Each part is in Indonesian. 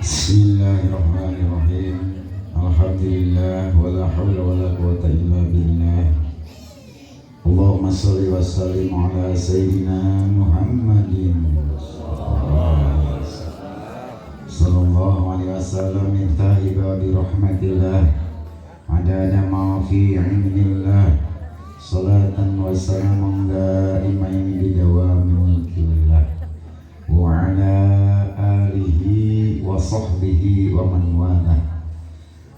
Bismillahirrahmanirrahim. Alhamdulillah wala haula wala quwata illa billah. Allahumma shalli wa sallim ala sayyidina Muhammadin sallallahu alaihi wasallam mintahi bi rahmatillah adada ma fi ilmillah salatan wa salamun daimain bi dawami mulkillah wa ala alihi wa sahbihi wa man wala.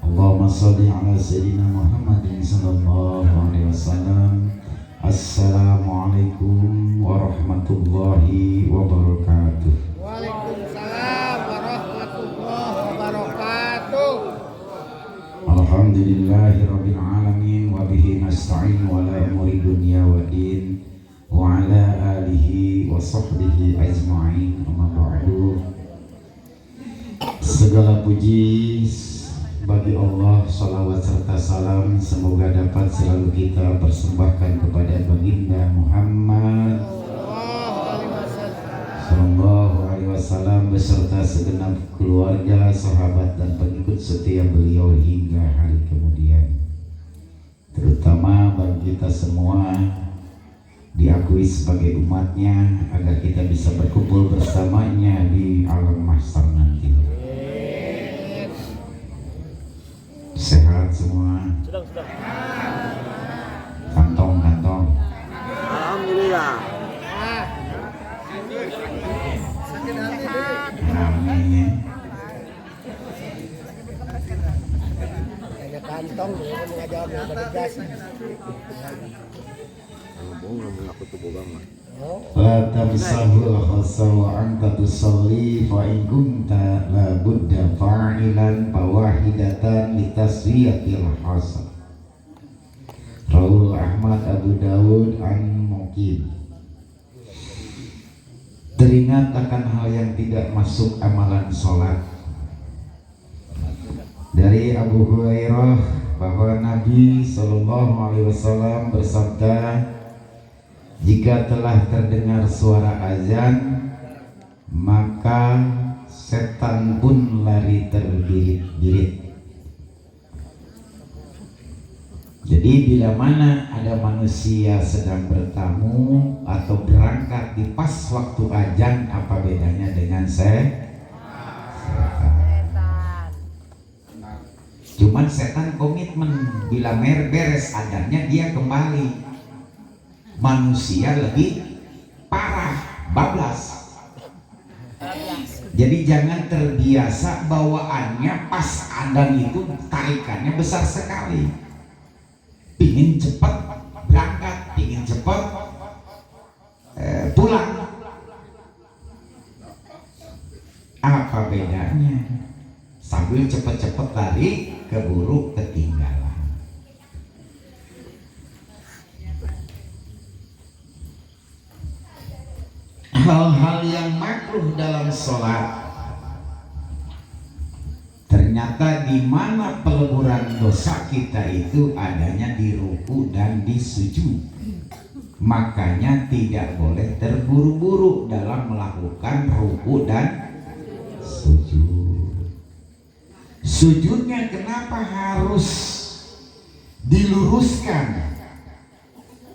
Allahumma shalli ala sayyidina Muhammadin sallallahu alaihi wasallam. Assalamualaikum warahmatullahi wabarakatuh. Waalaikumsalam warahmatullahi wabarakatuh. Alhamdulillahi rabbil alamin wa bihi nasta'in wa la umuri dunya wa din wa ala alihi wa sahbihi ajma'in. Amma ba'du. Segala puji bagi Allah, salawat serta salam semoga dapat selalu kita persembahkan kepada baginda Muhammad sallallahu alaihi wasallam beserta segenap keluarga, sahabat dan pengikut setia beliau hingga hari kemudian. Terutama bagi kita semua diakui sebagai umatnya agar kita bisa berkumpul bersamanya di alam mahsyar nanti. Sehat semua. Sedang. Kantong. Alhamdulillah. Amin. Ada kantong dia mengajar bergas. La tamsahul khasa wa anta tusalli fa in kunta la budda fa'ilan fawahidatan litaswiyatil hasad. Rawul Ahmad Abu Dawud an Muqim. Teringat akan hal yang tidak masuk amalan sholat. Dari Abu Hurairah bahwa Nabi Sallallahu Alaihi Wasallam bersabda, jika telah terdengar suara azan, maka setan pun lari terbirit-birit. Jadi bila mana ada manusia sedang bertamu atau berangkat di pas waktu azan, apa bedanya dengan setan? Cuman setan komitmen bila beres azannya dia kembali. Manusia lebih parah, bablas. Jadi jangan terbiasa bawaannya pas adzan itu tarikannya besar sekali. Pingin cepat berangkat, pingin cepat pulang. Apa bedanya? Sambil cepat-cepat lari keburu ketinggalan. Hal-hal yang makruh dalam sholat, ternyata di mana peleburan dosa kita itu adanya di ruku dan di sujud. Makanya tidak boleh terburu-buru dalam melakukan ruku dan sujud. Sujudnya kenapa harus diluruskan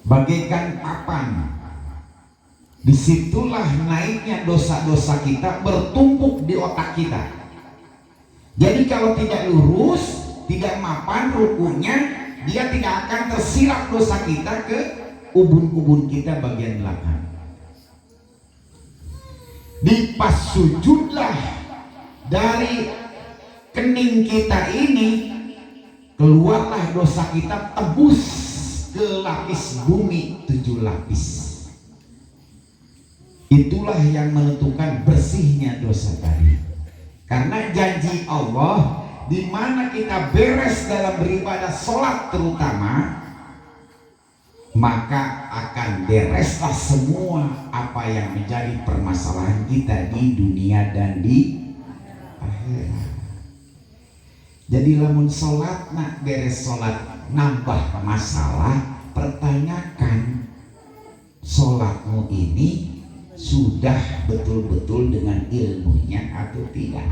bagaikan papan? Disitulah naiknya dosa-dosa kita bertumpuk di otak kita. Jadi kalau tidak lurus, tidak mapan rukunya, dia tidak akan tersilap dosa kita ke ubun-ubun kita bagian belakang. Di pas sujudlah dari kening kita ini keluarlah dosa kita, tebus ke lapis bumi 7 lapis. Itulah yang menentukan bersihnya dosa tadi. Karena janji Allah, di mana kita beres dalam beribadah sholat terutama, maka akan bereslah semua apa yang menjadi permasalahan kita di dunia dan di akhirat. Jadi lamun sholat nak beres sholat nambah masalah, pertanyakan sholatmu ini sudah betul-betul dengan ilmunya atau tidak.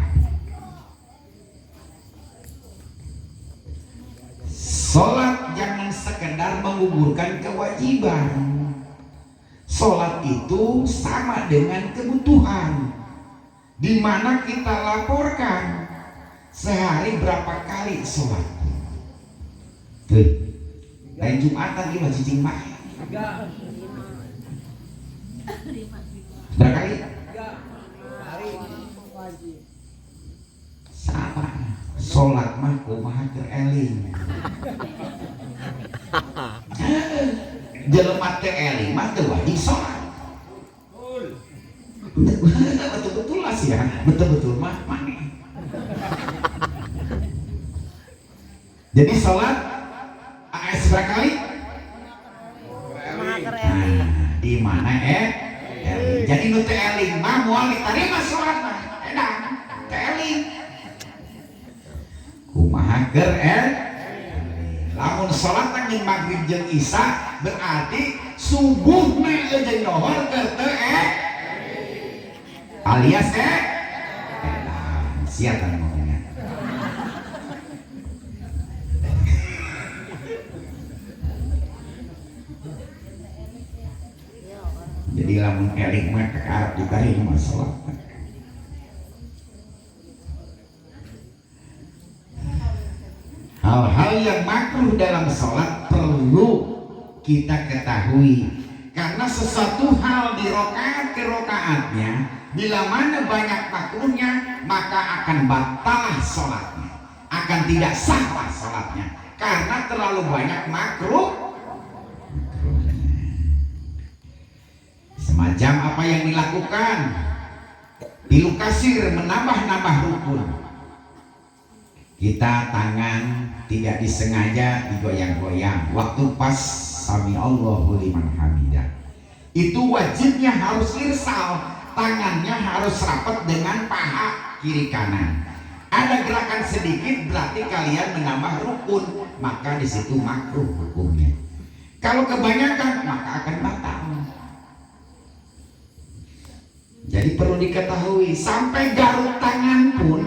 menggugurkan kewajiban. Sholat itu sama dengan kebutuhan, di mana kita laporkan sehari berapa kali sholat. Tuh, lain Jumatan di masjid Cingmah. Berapa kali? Sama. Sholat mah kumaha keur eling. Jelema teh eling mah teu wajib sholat. Betul-betul lah sih ya. Betul-betul mah maneh. Jadi sholat berapa kali? Di mana eling. Jadi nu teu eling mah moal ditarima sholat mah. Edan teu eling. Kumaha keur lamun sholat nang maghrib jeung isya berarti subuh na jeung dohor keur teu alias sia kan ngomongnya. Jadi lamun eling mah kekarep diterima sholat. Hal-hal yang makruh dalam sholat perlu kita ketahui, karena sesuatu hal di rokaat ke rokaatnya bila mana banyak makruhnya maka akan batal sholatnya, akan tidak sah sholatnya karena terlalu banyak makruh. Semacam apa yang dilakukan pilu kasir, menambah-nambah rukun. Kita tangan tidak disengaja digoyang-goyang waktu pas sami Allahu liman hamidah. Itu wajibnya harus irsal, tangannya harus rapat dengan paha kiri kanan. Ada gerakan sedikit berarti kalian menambah rukun, maka di situ makruh hukumnya. Kalau kebanyakan maka akan batal. Jadi perlu diketahui, sampai garuk tangan pun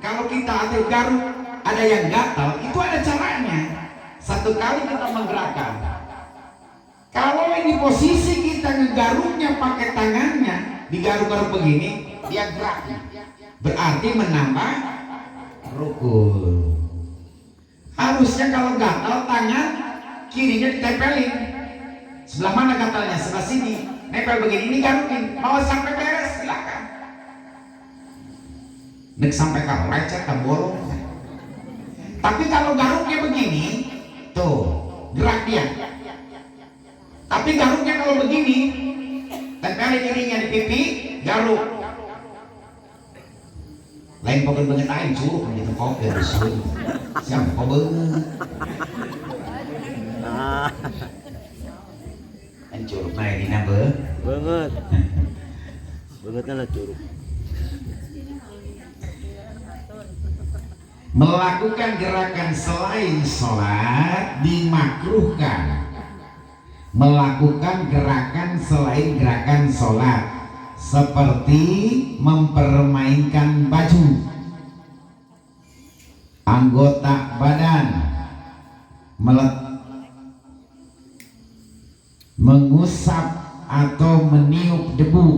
kalau kita ada garuk, ada yang gatal, itu ada caranya. Satu kali kita menggerakkan. Kalau ini posisi kita ngegaruknya pakai tangannya, digaruk-garuk begini, dia gerak. Berarti menambah rukun. Harusnya kalau gatal tangan kirinya ditempelin. Sebelah mana gatalnya? Sebelah sini. Nempel begini, ini garukin. Mau sampai beres, silakan. Nek sampai kalau lecet, bolong. Tapi kalau garuknya begini, tuh gerak dia. Tapi garuknya kalau begini, tempelin kirinya di pipi, garuk. Lain pokoknya banget aja curug gitu kok ya disuruh. Siapa kok banget? Kan curug naik di nabe. Banget. Bangetnya lah curug. Melakukan gerakan selain sholat dimakruhkan. Melakukan gerakan selain gerakan sholat, seperti mempermainkan baju, anggota badan, mengusap atau meniup debu,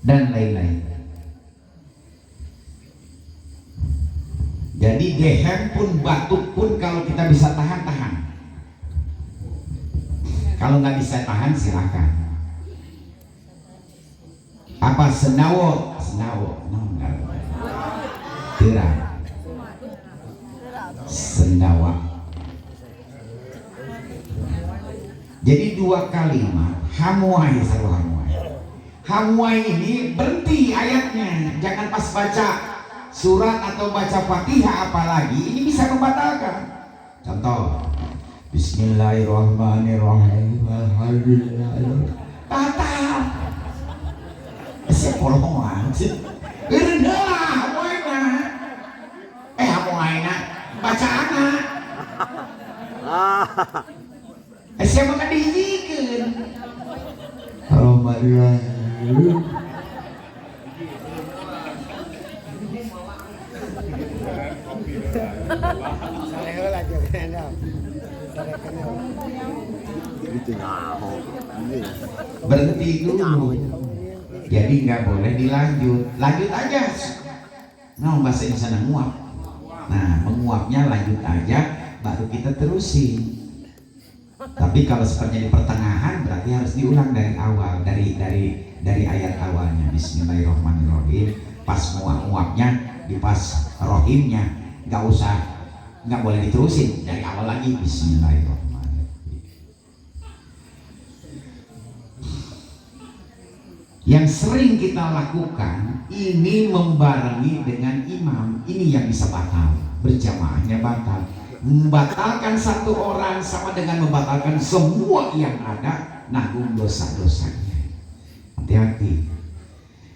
dan lain-lain. Jadi gehem pun, batuk pun kalau kita bisa tahan. Kalau nggak bisa tahan silakan. Apa senawo? No, enggak. Tidak. Sendawa. Jadi dua kalimat hamuai seru hamuai. Hamuai ini berhenti ayatnya, jangan pas baca surat atau baca Fatihah apalagi, ini bisa membatalkan. Contoh, Bismillahirrahmanirrahim. Alhamdulillah. Batal. Siapa orang sih? Rendah hamuaina. Hamuaina bacaana. Siapa kan dihijikeun? Alhamdulillah. Saleh heula jeung Itu nyaho. Berhenti dulu. Jadi nggak boleh dilanjut. Lanjut aja. Nah, bahasa Indonesia nguap. Nah, menguapnya lanjut aja, baru kita terusin. Tapi kalau sepertinya di pertengahan, berarti harus diulang dari awal, dari ayat awalnya. Bismillahirrahmanirrahim. Pas nguap-nguapnya, di pas rohimnya, nggak boleh diterusin dari awal lagi. Bismillahirrahmanirrahim. Yang sering kita lakukan ini membarengi dengan imam, ini yang bisa batal, berjamaahnya batal. Membatalkan satu orang sama dengan membatalkan semua yang ada, nanggung dosa-dosanya. Hati-hati.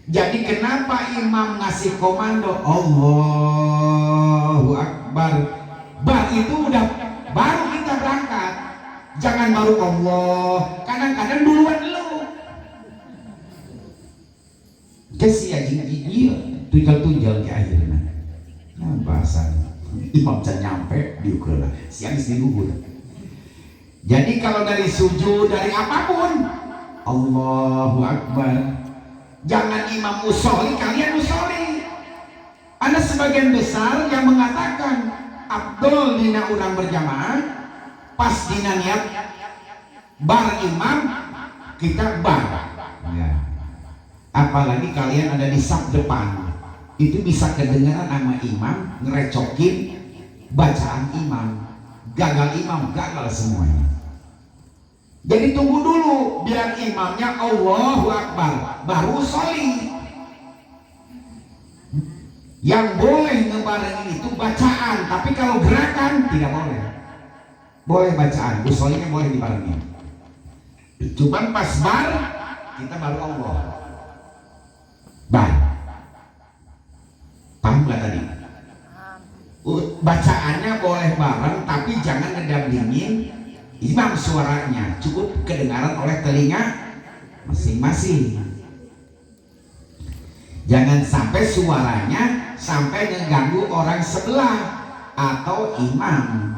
Jadi kenapa imam ngasih komando Allahu Akbar, itu udah baru kita berangkat. Jangan baru Allah, kadang-kadang duluan lu. Kasi aja iya tujal ke akhirnya. Nah bahasa imam can nyampe diukur lah. Siang di luhur. Jadi kalau dari sujud dari apapun Allahu Akbar. Jangan imam musolli, kalian musolli. Ada sebagian besar yang mengatakan Abdul dina urang berjamaah pas dina niat bar imam kita bar. Ya. Apalagi kalian ada di saf depan, itu bisa kedengaran sama imam ngerecokin bacaan imam, gagal semuanya. Jadi tunggu dulu biar imamnya Allahu Akbar baru sholli. Yang boleh ngebarengin itu bacaan, tapi kalau gerakan tidak boleh. Boleh bacaan, shollinya boleh dibarengin. Cuman pas bar kita baru Allah. Paham gak tadi? Bacaannya boleh bareng, tapi jangan ngedampingin imam suaranya, cukup kedengaran oleh telinga masing-masing. Jangan sampai suaranya sampai mengganggu orang sebelah atau imam.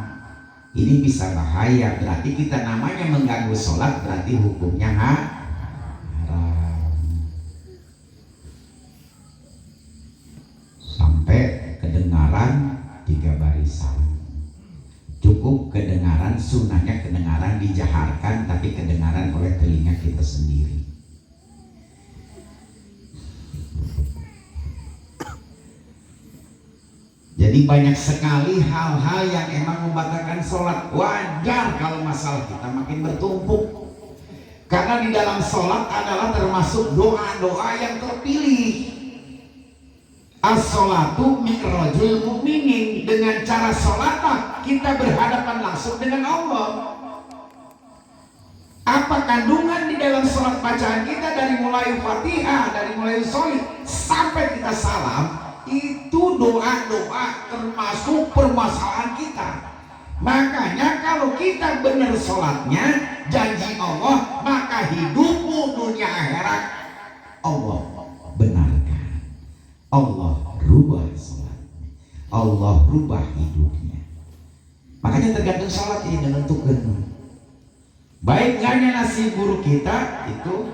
Ini bisa bahaya, berarti kita namanya mengganggu sholat, berarti hukumnya haram. Sampai kedengaran 3 barisan, cukup kedengaran, sunnahnya kedengaran dijaharkan tapi kedengaran oleh telinga kita sendiri. Jadi banyak sekali hal-hal yang emang membatalkan sholat. Wajar kalau masalah kita makin bertumpuk, karena di dalam sholat adalah termasuk doa-doa yang terpilih. As-sholatu mi'rajul mu'minin. Dengan cara sholatlah kita berhadapan langsung dengan Allah. Apa kandungan di dalam sholat bacaan kita dari mulai Fatihah, dari mulai sholli sampai kita salam, itu doa-doa termasuk permasalahan kita. Makanya kalau kita benar sholatnya, janji Allah, maka hidupmu dunia akhirat Allah benarkan. Allah rubah sholatnya, Allah rubah hidupnya. Makanya tergantung sholat ini menentukan. Baik enggaknya nasib buruk kita itu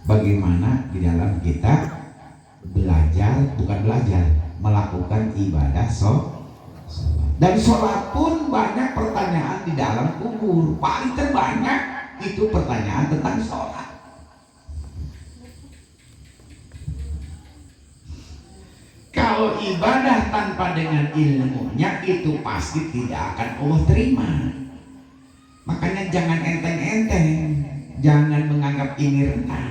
bagaimana di dalam kita melakukan ibadah sholat. Dan sholat pun banyak pertanyaan di dalam kubur. Paling terbanyak itu pertanyaan tentang sholat. Kalau ibadah tanpa dengan ilmunya itu pasti tidak akan Allah terima. Makanya jangan enteng-enteng, jangan menganggap ini rendah.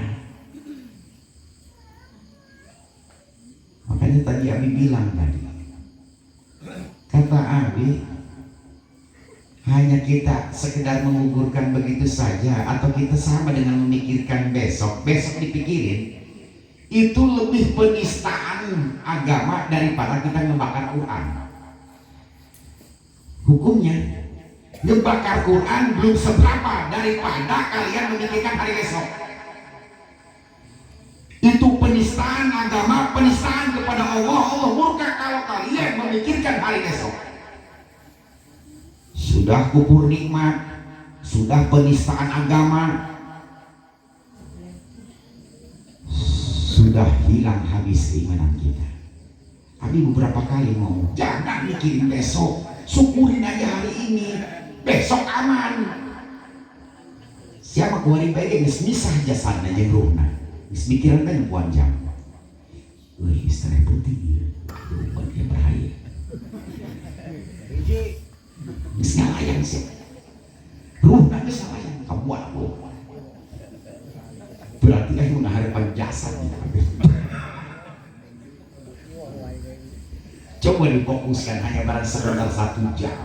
Makanya tadi Abi bilang tadi, kata Abi, hanya kita sekedar menguburkan begitu saja, atau kita sama dengan memikirkan besok dipikirin, itu lebih penistaan agama daripada kita ngebakar Quran. Hukumnya ngebakar Quran belum seberapa daripada kalian memikirkan hari esok. Itu penistaan agama, penistaan kepada Allah. Allah murka kalau kalian memikirkan hari esok. Sudah sudah kufur nikmat, sudah penistaan agama, sudah hilang habis keimanan kita. Abi beberapa kali ngomong, jangan mikirin besok, syukurin aja hari ini, besok aman. Siapa kuari baik geus misah jasana jeung ruhna, geus mikiran kan puan jam. Wih, istri putih dia, bukan dia bahaya. Geus ngalayang sih, ruhna geus ngalayang, kamu aku. Berarti kan guna harapan jasad. Coba difokuskan hanya barang sebentar 1 jam.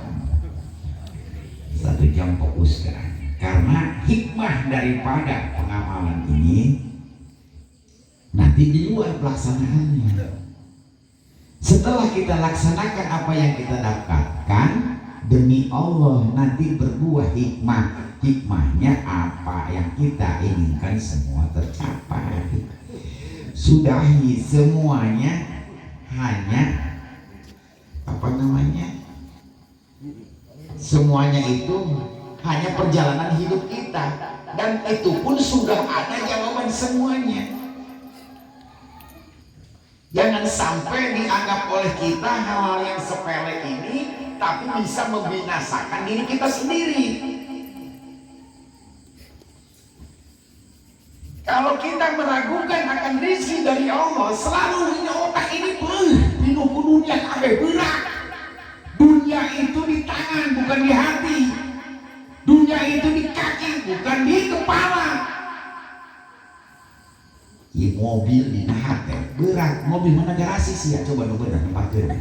1 jam fokuskan. Karena hikmah daripada pengamalan ini nanti di luar pelaksanaannya. Setelah kita laksanakan apa yang kita dapatkan, demi Allah nanti berbuah hikmah. Hikmahnya apa yang kita inginkan semua tercapai. Sudahi semuanya hanya apa namanya? Semuanya itu hanya perjalanan hidup kita, dan itu pun sudah ada jawaban semuanya. Jangan sampai dianggap oleh kita hal-hal yang sepele ini tapi bisa membinasakan diri kita sendiri. Kalau kita meragukan akan rezeki dari Allah, selalu punya otak ini penuh dunia kabeh berat. Dunia itu di tangan bukan di hati. Dunia itu di kaki bukan di kepala. Ya mobil di hati berat. Mobil mana garasi sih ya, coba nu bener tempatkeun.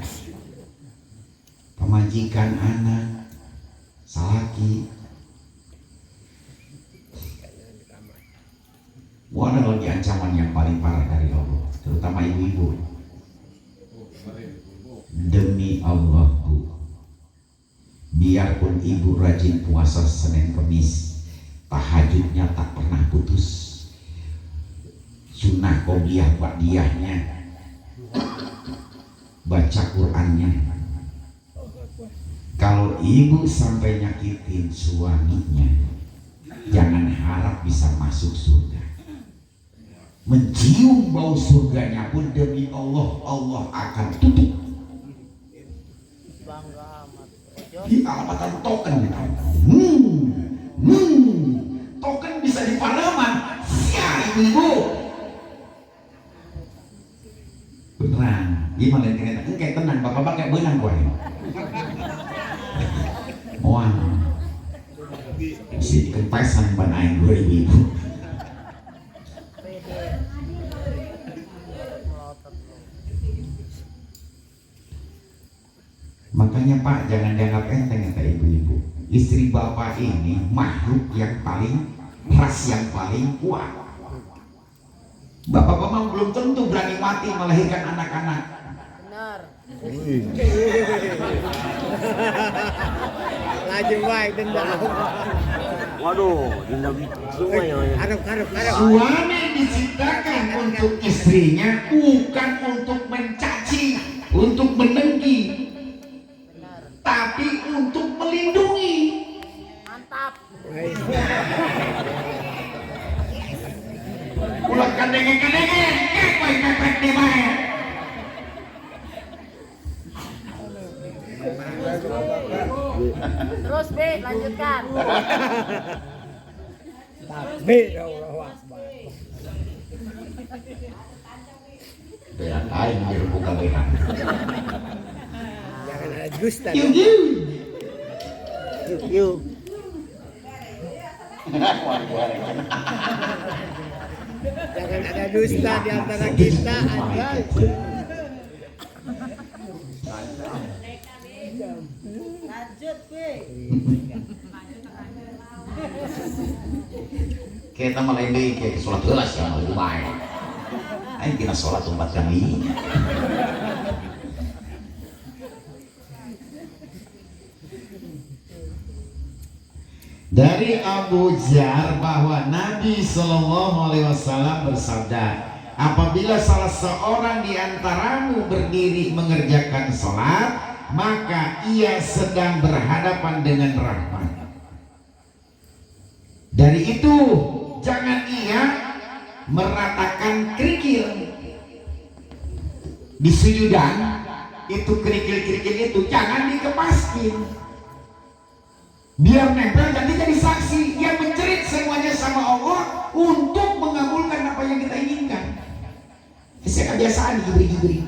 Pemajikan anak, salaki. Ada lagi ancaman yang paling parah dari Allah, terutama ibu-ibu. Demi Allah Bu, biarpun ibu rajin puasa Senin Kemis, tahajudnya tak pernah putus, sunnah qobliyah ba'diyahnya, baca Qur'annya. Kalau ibu sampai nyakitin suaminya, jangan harap bisa masuk surga. Mencium bau surganya pun demi Allah, Allah akan tutup. Di alamatan token, token bisa di Parlemen, ya ibu. Beneran, gimana ternyata? Kayak tenang, bapak kayak benang gue. Wah, si kempasan banain gue ibu. Makanya Pak, jangan dianggap enteng kata ibu-ibu. Istri bapak ini makhluk yang paling ras, yang paling kuat. Bapak-bapak belum tentu berani mati melahirkan anak-anak. Benar. Lajeng baik dendam. Waduh, dendam semua ya. Harap. Suami diciptakan untuk istrinya, bukan untuk mencaci, untuk menengki, tapi untuk melindungi. Mantap. Ulah kadenge-kadenge, baik mepet di mana? Terus B, lanjutkan. Tapi Allahu Akbar. Berat aing dirubukan berat. Jangan ada dusta. Yuk. Yuk. Jangan ada dusta di antara kita, anjay. Lanjut B. Kita malah ini kayak sholat gelas ya, mau lumayan. Ayo kita sholat 4 kali. Dari Abu Dzar bahwa Nabi Shallallahu Alaihi Wasallam bersabda, apabila salah seorang di antaramu berdiri mengerjakan sholat, maka ia sedang berhadapan dengan rahmat. Dari itu jangan ia meratakan kerikil di sujudan. Itu kerikil-kerikil itu jangan dikepaskin, biar nempel nanti jadi saksi yang menjerit semuanya sama Allah untuk mengabulkan apa yang kita inginkan. Saya kebiasaan gibri-gibri.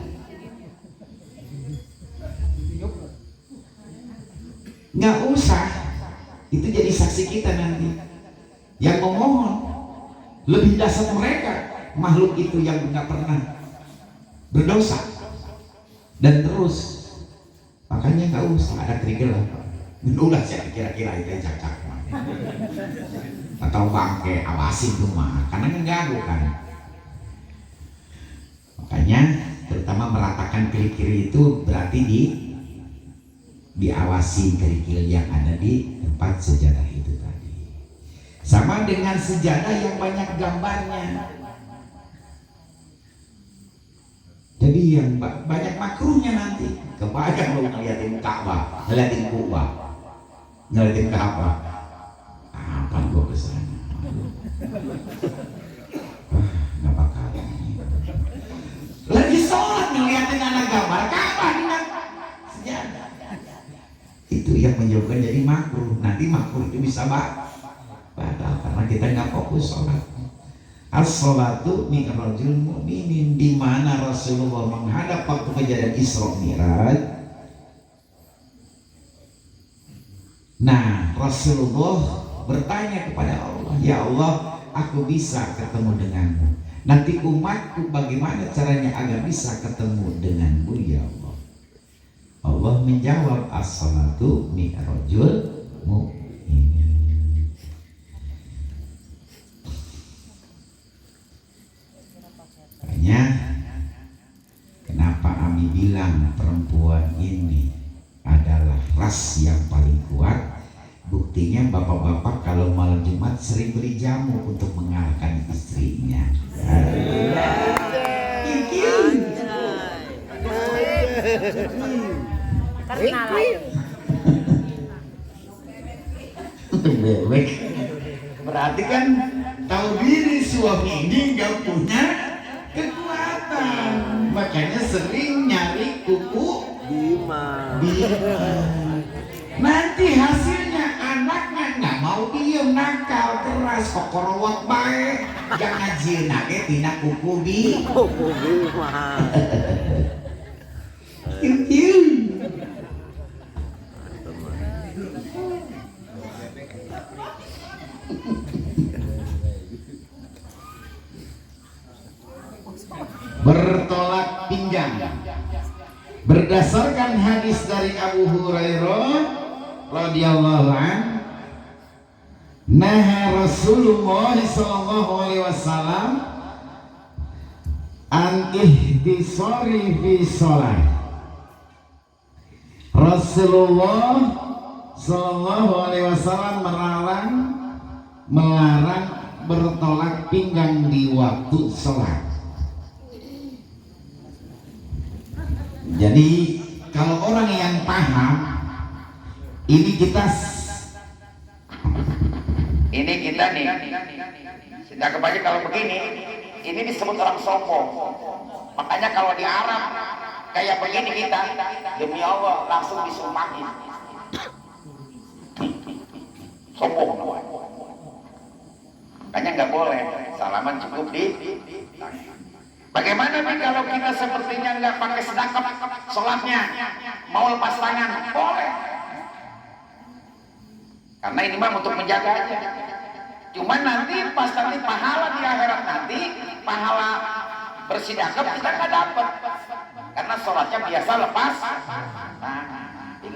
Nggak usah, itu jadi saksi kita nanti. Yang memohon lebih dasar mereka, makhluk itu yang nggak pernah berdosa. Dan terus, makanya nggak usah ada kerikil apa. Udah sih kira-kira itu yang cacak. Atau bangke awasin rumah, karena mengganggu kan. Makanya terutama meratakan kerikil itu berarti diawasi kerikil yang ada di tempat sejadah itu tadi. Sama dengan sejadah yang banyak gambarnya. Jadi yang banyak makruhnya nanti. Kebayang lo ngeliatin Ka'bah, ngeliatin Kubah, ngeliatin Ka'bah. Apa gua kesana? Nggak bakal. Lagi sholat ngeliatin anak gambar Ka'bah dengan sejadah. Itu yang menyebabkan jadi makruh. Nanti makruh itu bisa batal karena kita nggak fokus sholat. As-sholatu mi'rajul mu'minin, di mana Rasulullah menghadap waktu kejadian Isra Mi'raj. Nah, Rasulullah bertanya kepada Allah, ya Allah, aku bisa ketemu denganmu. Nanti umatku bagaimana caranya agar bisa ketemu denganmu ya Allah? Allah menjawab, as-sholatu mi'rajul mu'minin. Makanya kenapa Ami bilang perempuan ini adalah ras yang paling kuat. Buktinya bapak-bapak kalau malam Jumat sering beli jamu untuk mengalahkan istrinya. Bebek. Berarti kan tahu diri suami ini nggak punya kekuatan, makanya sering nyari kuku Bima. Nanti hasilnya anaknya nggak mau diem, nakal, keras, kokorowat baik, yang ngajin nage tina kuku Bima. Bertolak pinggang. Berdasarkan hadis dari Abu Hurairah radhiyallahu an, naha Rasulullah sallallahu alaihi wasallam an ihtisari fi shalah. Rasulullah sallallahu alaihi wasallam melarang bertolak pinggang di waktu sholat. Jadi kalau orang yang paham, ini kita nih, tidak kebaca kalau begini, ini disebut orang sombong. Makanya kalau di Arab kayak begini kita, demi Allah langsung disumpahin. Sombong. Makanya nggak boleh, salaman cukup di. Bagaimana nih kalau kita sepertinya nggak pakai sedekap sholatnya, mau lepas tangan, boleh. Karena ini mah untuk menjaga aja. Cuman nanti pas nanti pahala di akhirat nanti, pahala bersedekap kita nggak dapat. Karena sholatnya biasa lepas. Nah,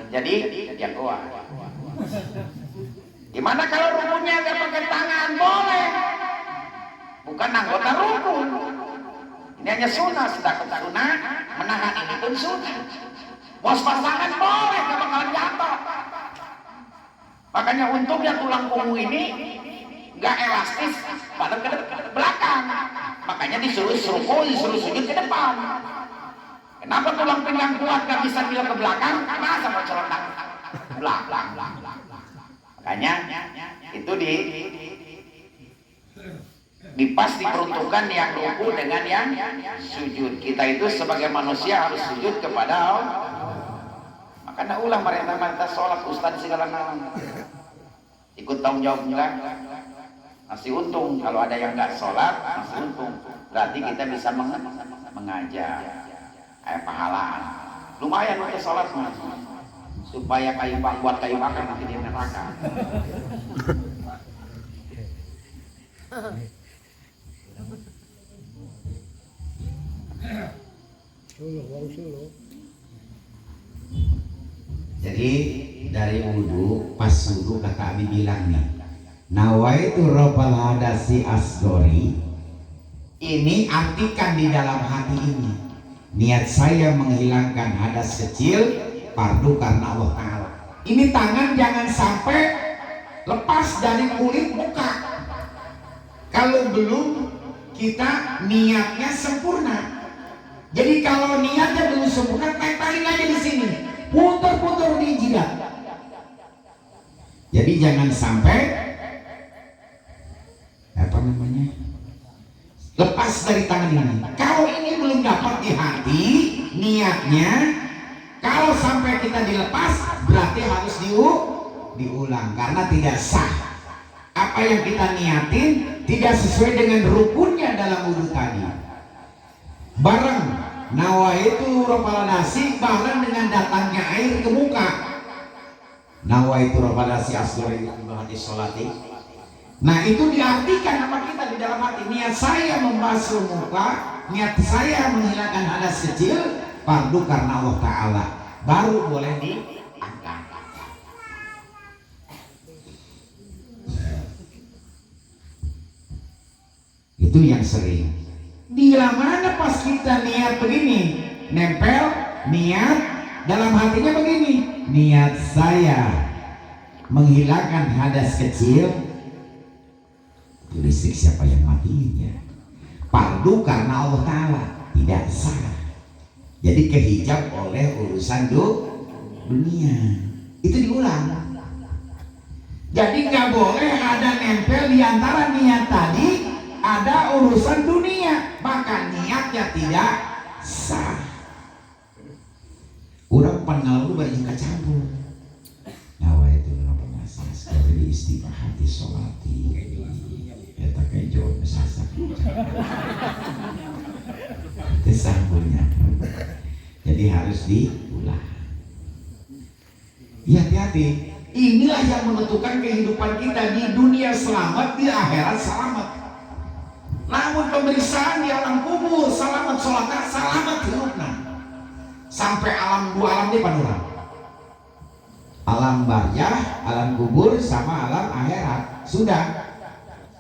jadi yang kuat. Gimana kalau rukunnya nggak pakai tangan, boleh. Bukan anggota rukun. Ini hanya sunnah, sedekap sunnah, menahan ini pun sunnah. Bos pasangan boleh, gak bakalan jatuh. Makanya untungnya tulang punggung ini gak elastis pada ke belakang. Makanya disuruh ruku, disuruh sujud ke depan. Kenapa tulang pinggang kuat gak bisa bilang ke belakang? Masa mau celotang belakang. Makanya itu pas diperuntukkan yang ruku dengan yang sujud. Kita itu sebagai manusia harus sujud kepada Allah. Makanya ulah merintah-merintah sholat ustaz segala macam. Ikut tanggung jawab enggak? Masih untung kalau ada yang nggak sholat, masih untung. Berarti kita bisa mengajar. Pahalaan. Lumayan untuk sholat mas. Supaya buat kayu bakar nanti di neraka. Jadi dari wudhu, pas wudhu kakak Abi bilang nih, nawaitu rabbal hadasi asgori. Ini artikan di dalam hati ini, niat saya menghilangkan hadas kecil fardu karena Allah Ta'ala. Ini tangan jangan sampai lepas dari kulit muka kalau belum kita niatnya sempurna. Jadi kalau niatnya belum sempurna, tempelin aja di sini, putar-putar di jidat. Jadi jangan sampai apa namanya lepas dari tangan ini. Kalau ini belum dapat di hati niatnya, kalau sampai kita dilepas berarti harus diulang karena tidak sah. Apa yang kita niatin tidak sesuai dengan rukunnya dalam wudhu tadi. Bareng nawaitu rabbal nasi, bareng dengan datangnya air ke muka. Nawaitu rabbal nasi asgori hati sholati. Nah itu diartikan sama kita di dalam hati. Niat saya membasuh muka, niat saya menghilangkan hadas kecil fardu karena Allah Ta'ala, baru boleh diangkat. Itu yang sering. Bila mana pas kita niat begini, nempel niat dalam hatinya begini, niat saya menghilangkan hadas kecil, listrik siapa yang matinya? Fardu karena Allah Ta'ala, tidak sah. Jadi kehijab oleh urusan dunia. Itu diulang. Jadi nggak boleh ada nempel di antara niat tadi, ada urusan dunia, maka niatnya tidak sah. Orang pengalu banyak campur. Nawaitu rabbal nasi asgori istibahati sholati. Eta kayak jawab besasa. Itu sambungnya. Jadi harus diulang. Hati-hati. Inilah yang menentukan kehidupan kita di dunia selamat, di akhirat selamat. Namun pemeriksaan di alam kubur selamat sholatnya, selamat hidupnya. Sampai alam dua alam di panurang. Alam barzah, alam kubur sama alam akhirat. Sudah.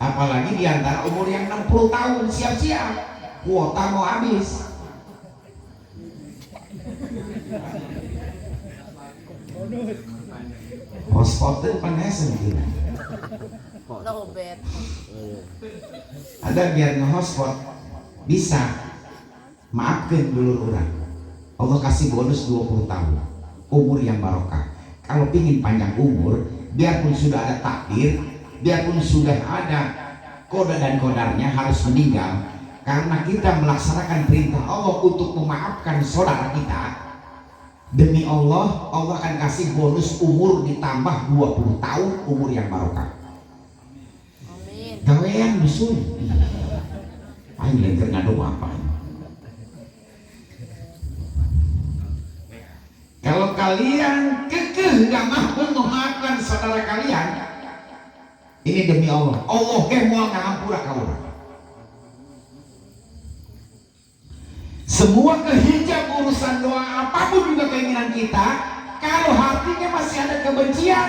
Apalagi di antara umur yang 60 tahun, siap-siap. Kuota mau habis. Hotspot panesen gitu. Ada biar nge-hotspot bisa maafkan dulu orang. Allah kasih bonus 20 tahun umur yang barokah. Kalau pingin panjang umur, biarpun sudah ada takdir, biarpun sudah ada koda dan kodarnya harus meninggal, karena kita melaksanakan perintah Allah untuk memaafkan saudara kita. Demi Allah, Allah akan kasih bonus umur ditambah 20 tahun umur yang barokah. Amin. Gawean musuh. Ayo lengker ngadu apa? Kalau kalian kekeh gak mampu memaafkan saudara kalian, ini demi Allah, Allah mau ngampura kau. Semua kehijab urusan doa apapun juga keinginan kita, kalau hatinya masih ada kebencian,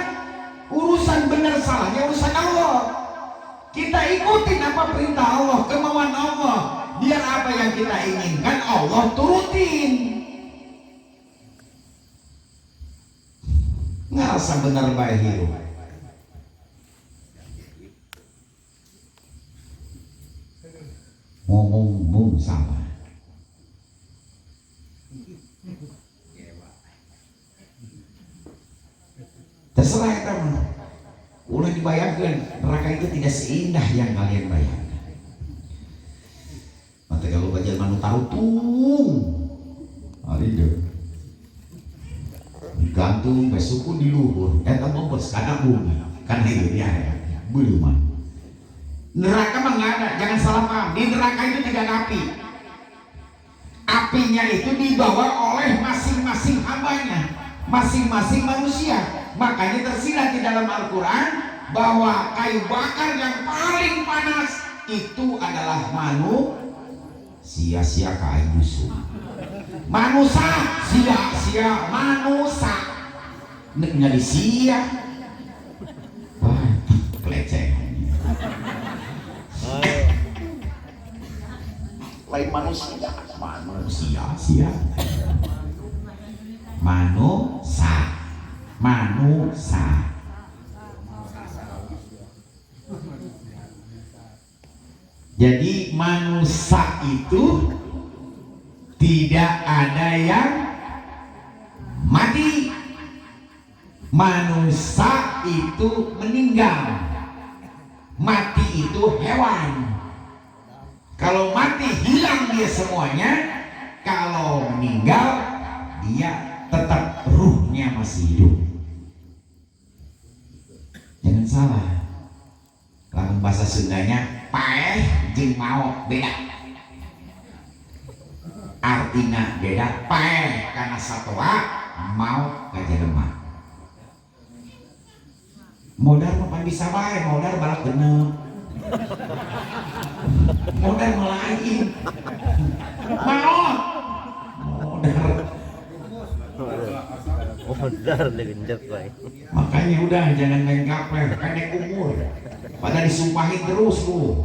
urusan benar salahnya urusan Allah. Kita ikutin apa perintah Allah, kemauan Allah, biar apa yang kita inginkan Allah turutin. Ngerasa benar baik hirup. Ngomong salah. Terserah teman. Ulah dibayangkan neraka itu tidak seindah yang kalian bayangkan. Mata kalau bajal manu tarutung, hari itu digantung besok di luhur, kamu bos karena bumi, karena itu ya belum. Neraka mah nggak ada, jangan salah paham. Di neraka itu tidak ada api. Apinya itu dibawa oleh masing-masing hambanya, masing-masing manusia. Makanya tersirat di dalam Al-Quran bahwa kayu bakar yang paling panas itu adalah sia-sia kayu busuk. Manusia, sia-sia manusia. Nggak sia. Wah, pelecehan. Lain manusia, manusia. Manusia. Jadi manusia itu tidak ada yang mati. Manusia itu meninggal. Mati itu hewan. Kalau mati hilang dia semuanya. Kalau meninggal dia tetap ruhnya masih hidup. Jangan salah. Lalu bahasa Sundanya paeh jeung maot beda. Artinya beda. Paeh karena satwa, maot ka jelema. Modal mah pan bisa bae, modal balak genep. Modal melain. Maot. Modar digenjak bae. Makanya udah jangan main kapler, kan naik umur. Pada disumpahin terus lu.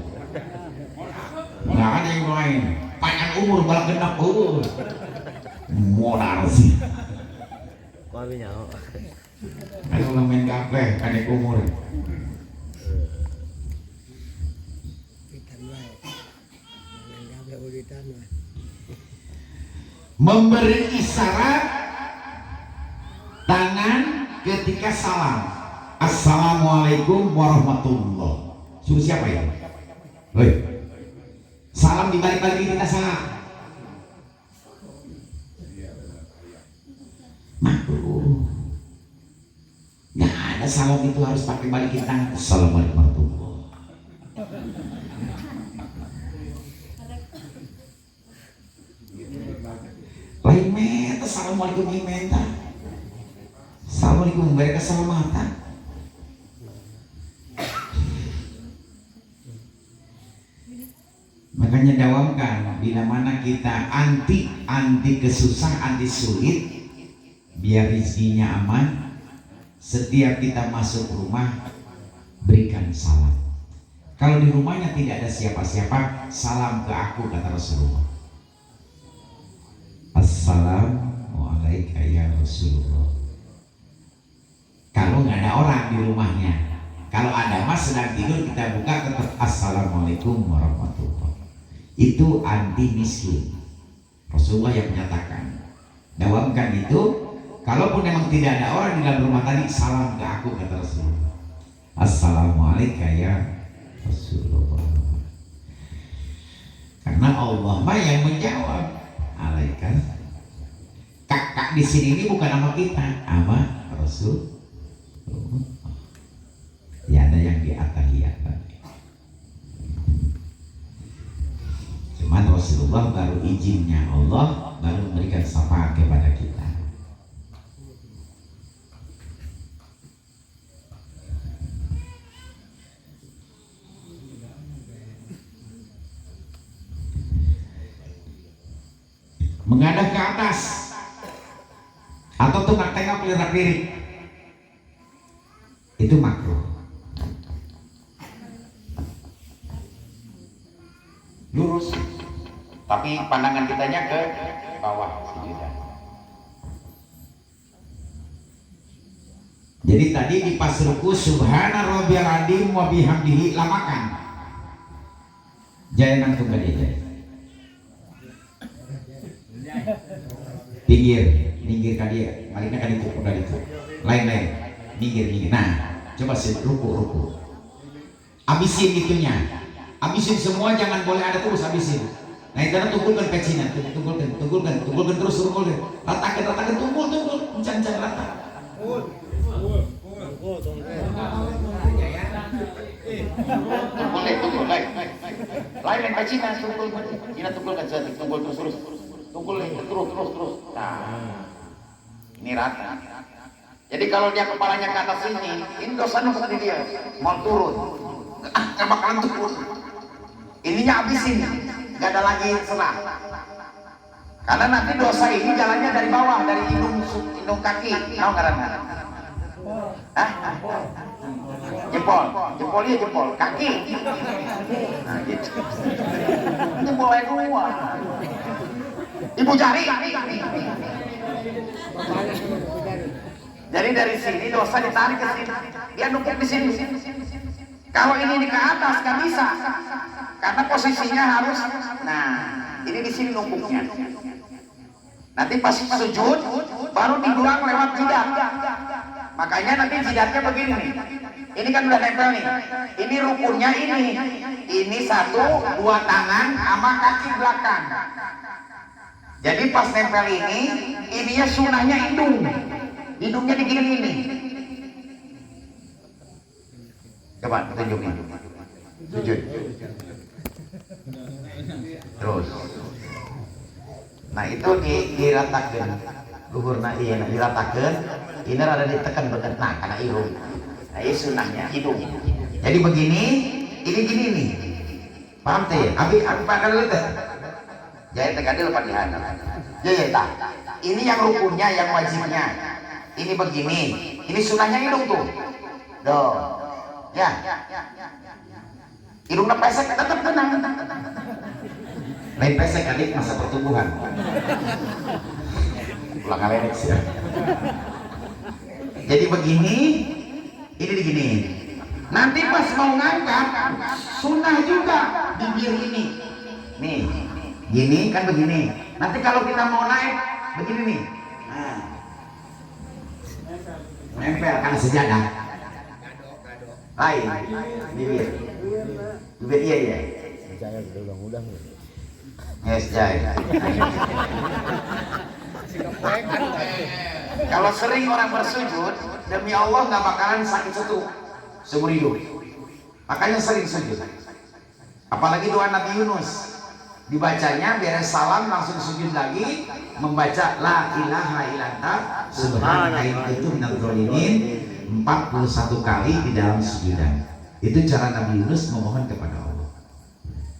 Nggak ada yang lain. Panjang umur balak genap modal sih. Kami nyaho. Kalau main kapler, kan naik umur. Memberi isyarat tangan ketika salam. Assalamualaikum warahmatullah. Suruh siapa ya? Hei. Salam dibalik-balik kita salah. Makruh. Nggak ada salam itu harus pakai balikin tangan. Assalamualaikum warahmatullah. Lain meta. Assalamualaikum meta. Assalamualaikum mereka keselamatan. Makanya dawamkan bila mana kita anti kesusahan, anti sulit, biar rezekinya aman. Setiap kita masuk rumah berikan salam. Kalau di rumahnya tidak ada siapa-siapa, salam ke aku, kata Rasulullah. Assalamualaikum ya Rasulullah. Kalau nggak ada orang di rumahnya, kalau ada mas sedang tidur, kita buka tetap assalamualaikum warahmatullah. Itu anti miskin. Rasulullah yang menyatakan. Dawamkan itu. Kalaupun memang tidak ada orang di dalam rumah tadi, salam ke aku, kata Rasulullah. Assalamualaikum ya Rasulullah. Karena Allah mah yang menjawab. Alaikum. Kakak di sini ini bukan nama kita, nama Rasul. Ya ada yang di atahiyat. Cuman Rasulullah baru izinnya Allah baru memberikan syafaat kepada kita. Menghadap ke atas atau tengah-tengah pelirak diri itu makruh. Lurus, tapi pandangan kitanya ke bawah sejudah. Jadi tadi di pas ruku subhana rabbiyal azim wa bihamdihi lamakan. Jangan nangtung gede. minggir kan dia, malingnya kan itu, udah itu, lain, minggir. Nah, coba sih ruku. Abisin itunya, abisin semua, jangan boleh ada terus abisin. Nah itu karena tunggulkan pecinan, tunggulkan terus tunggulkan, ratakan, tunggul, jangan rata. Tunggul, lain pecinan, tunggulkan jadi tunggul terus, tunggul terus. Nah, ini rata. Jadi kalau dia kepalanya ke atas ini dosa di dia, mau turun, nggak bakalan turun. Ininya habisin, nggak ada lagi selah. Karena nanti dosa ini jalannya dari bawah, dari hidung kaki, tahu karena? Jempol, kaki. Nah, gitu. Ini boleh keluar. Ibu jari. Jadi dari sini dosa ditarik ke sini, dia numpuk di sini. Kalau ini ke atas nggak bisa, karena posisinya harus. Nah, ini di sini numpuknya. Nanti pas sujud baru dibuang lewat jidat. Makanya nanti jidatnya begini nih. Ini kan udah nempel nih. Ini rukunnya ini. Ini 1, 2 tangan sama kaki belakang. Jadi pas nempel ininya sunahnya hidung. Hidungnya digini ini. Coba tunjukin. Sujud. Terus. Nah itu diratakan. Luhurna iya diratakan. Ini ada ditekan bener. Nah karena hidung. Nah ini sunahnya hidung. Jadi begini, ini gini nih. Paham teh? Abi pakai dulu teh. Jadi tekan dulu padihan. Ya tak. Ini yang rukunnya, yang wajibnya. Ini begini, ini sunahnya hidung tuh. Doh, ya. Hidungnya pesek, tetap tenang. Lain pesek adik masa pertumbuhan. Ulang alex ya. Jadi begini, ini begini. Nanti pas mau ngangkat, sunah juga bibir ini. Nih, gini kan begini. Nanti kalau kita mau naik, begini nih. Nah. Nempel karena sejadah. Lain, bibir iya. Saya udah Yes, Jai. Kalau sering orang bersujud, demi Allah nggak bakalan sakit stroke seumur hidup. Makanya sering sujud. Apalagi doa Nabi Yunus. Dibacanya beres salam langsung sujud lagi, membaca la ilaha illallah subhanaka inni kuntu minadz dzalimin 41 kali di dalam sujudan. Itu cara Nabi Yunus memohon kepada Allah.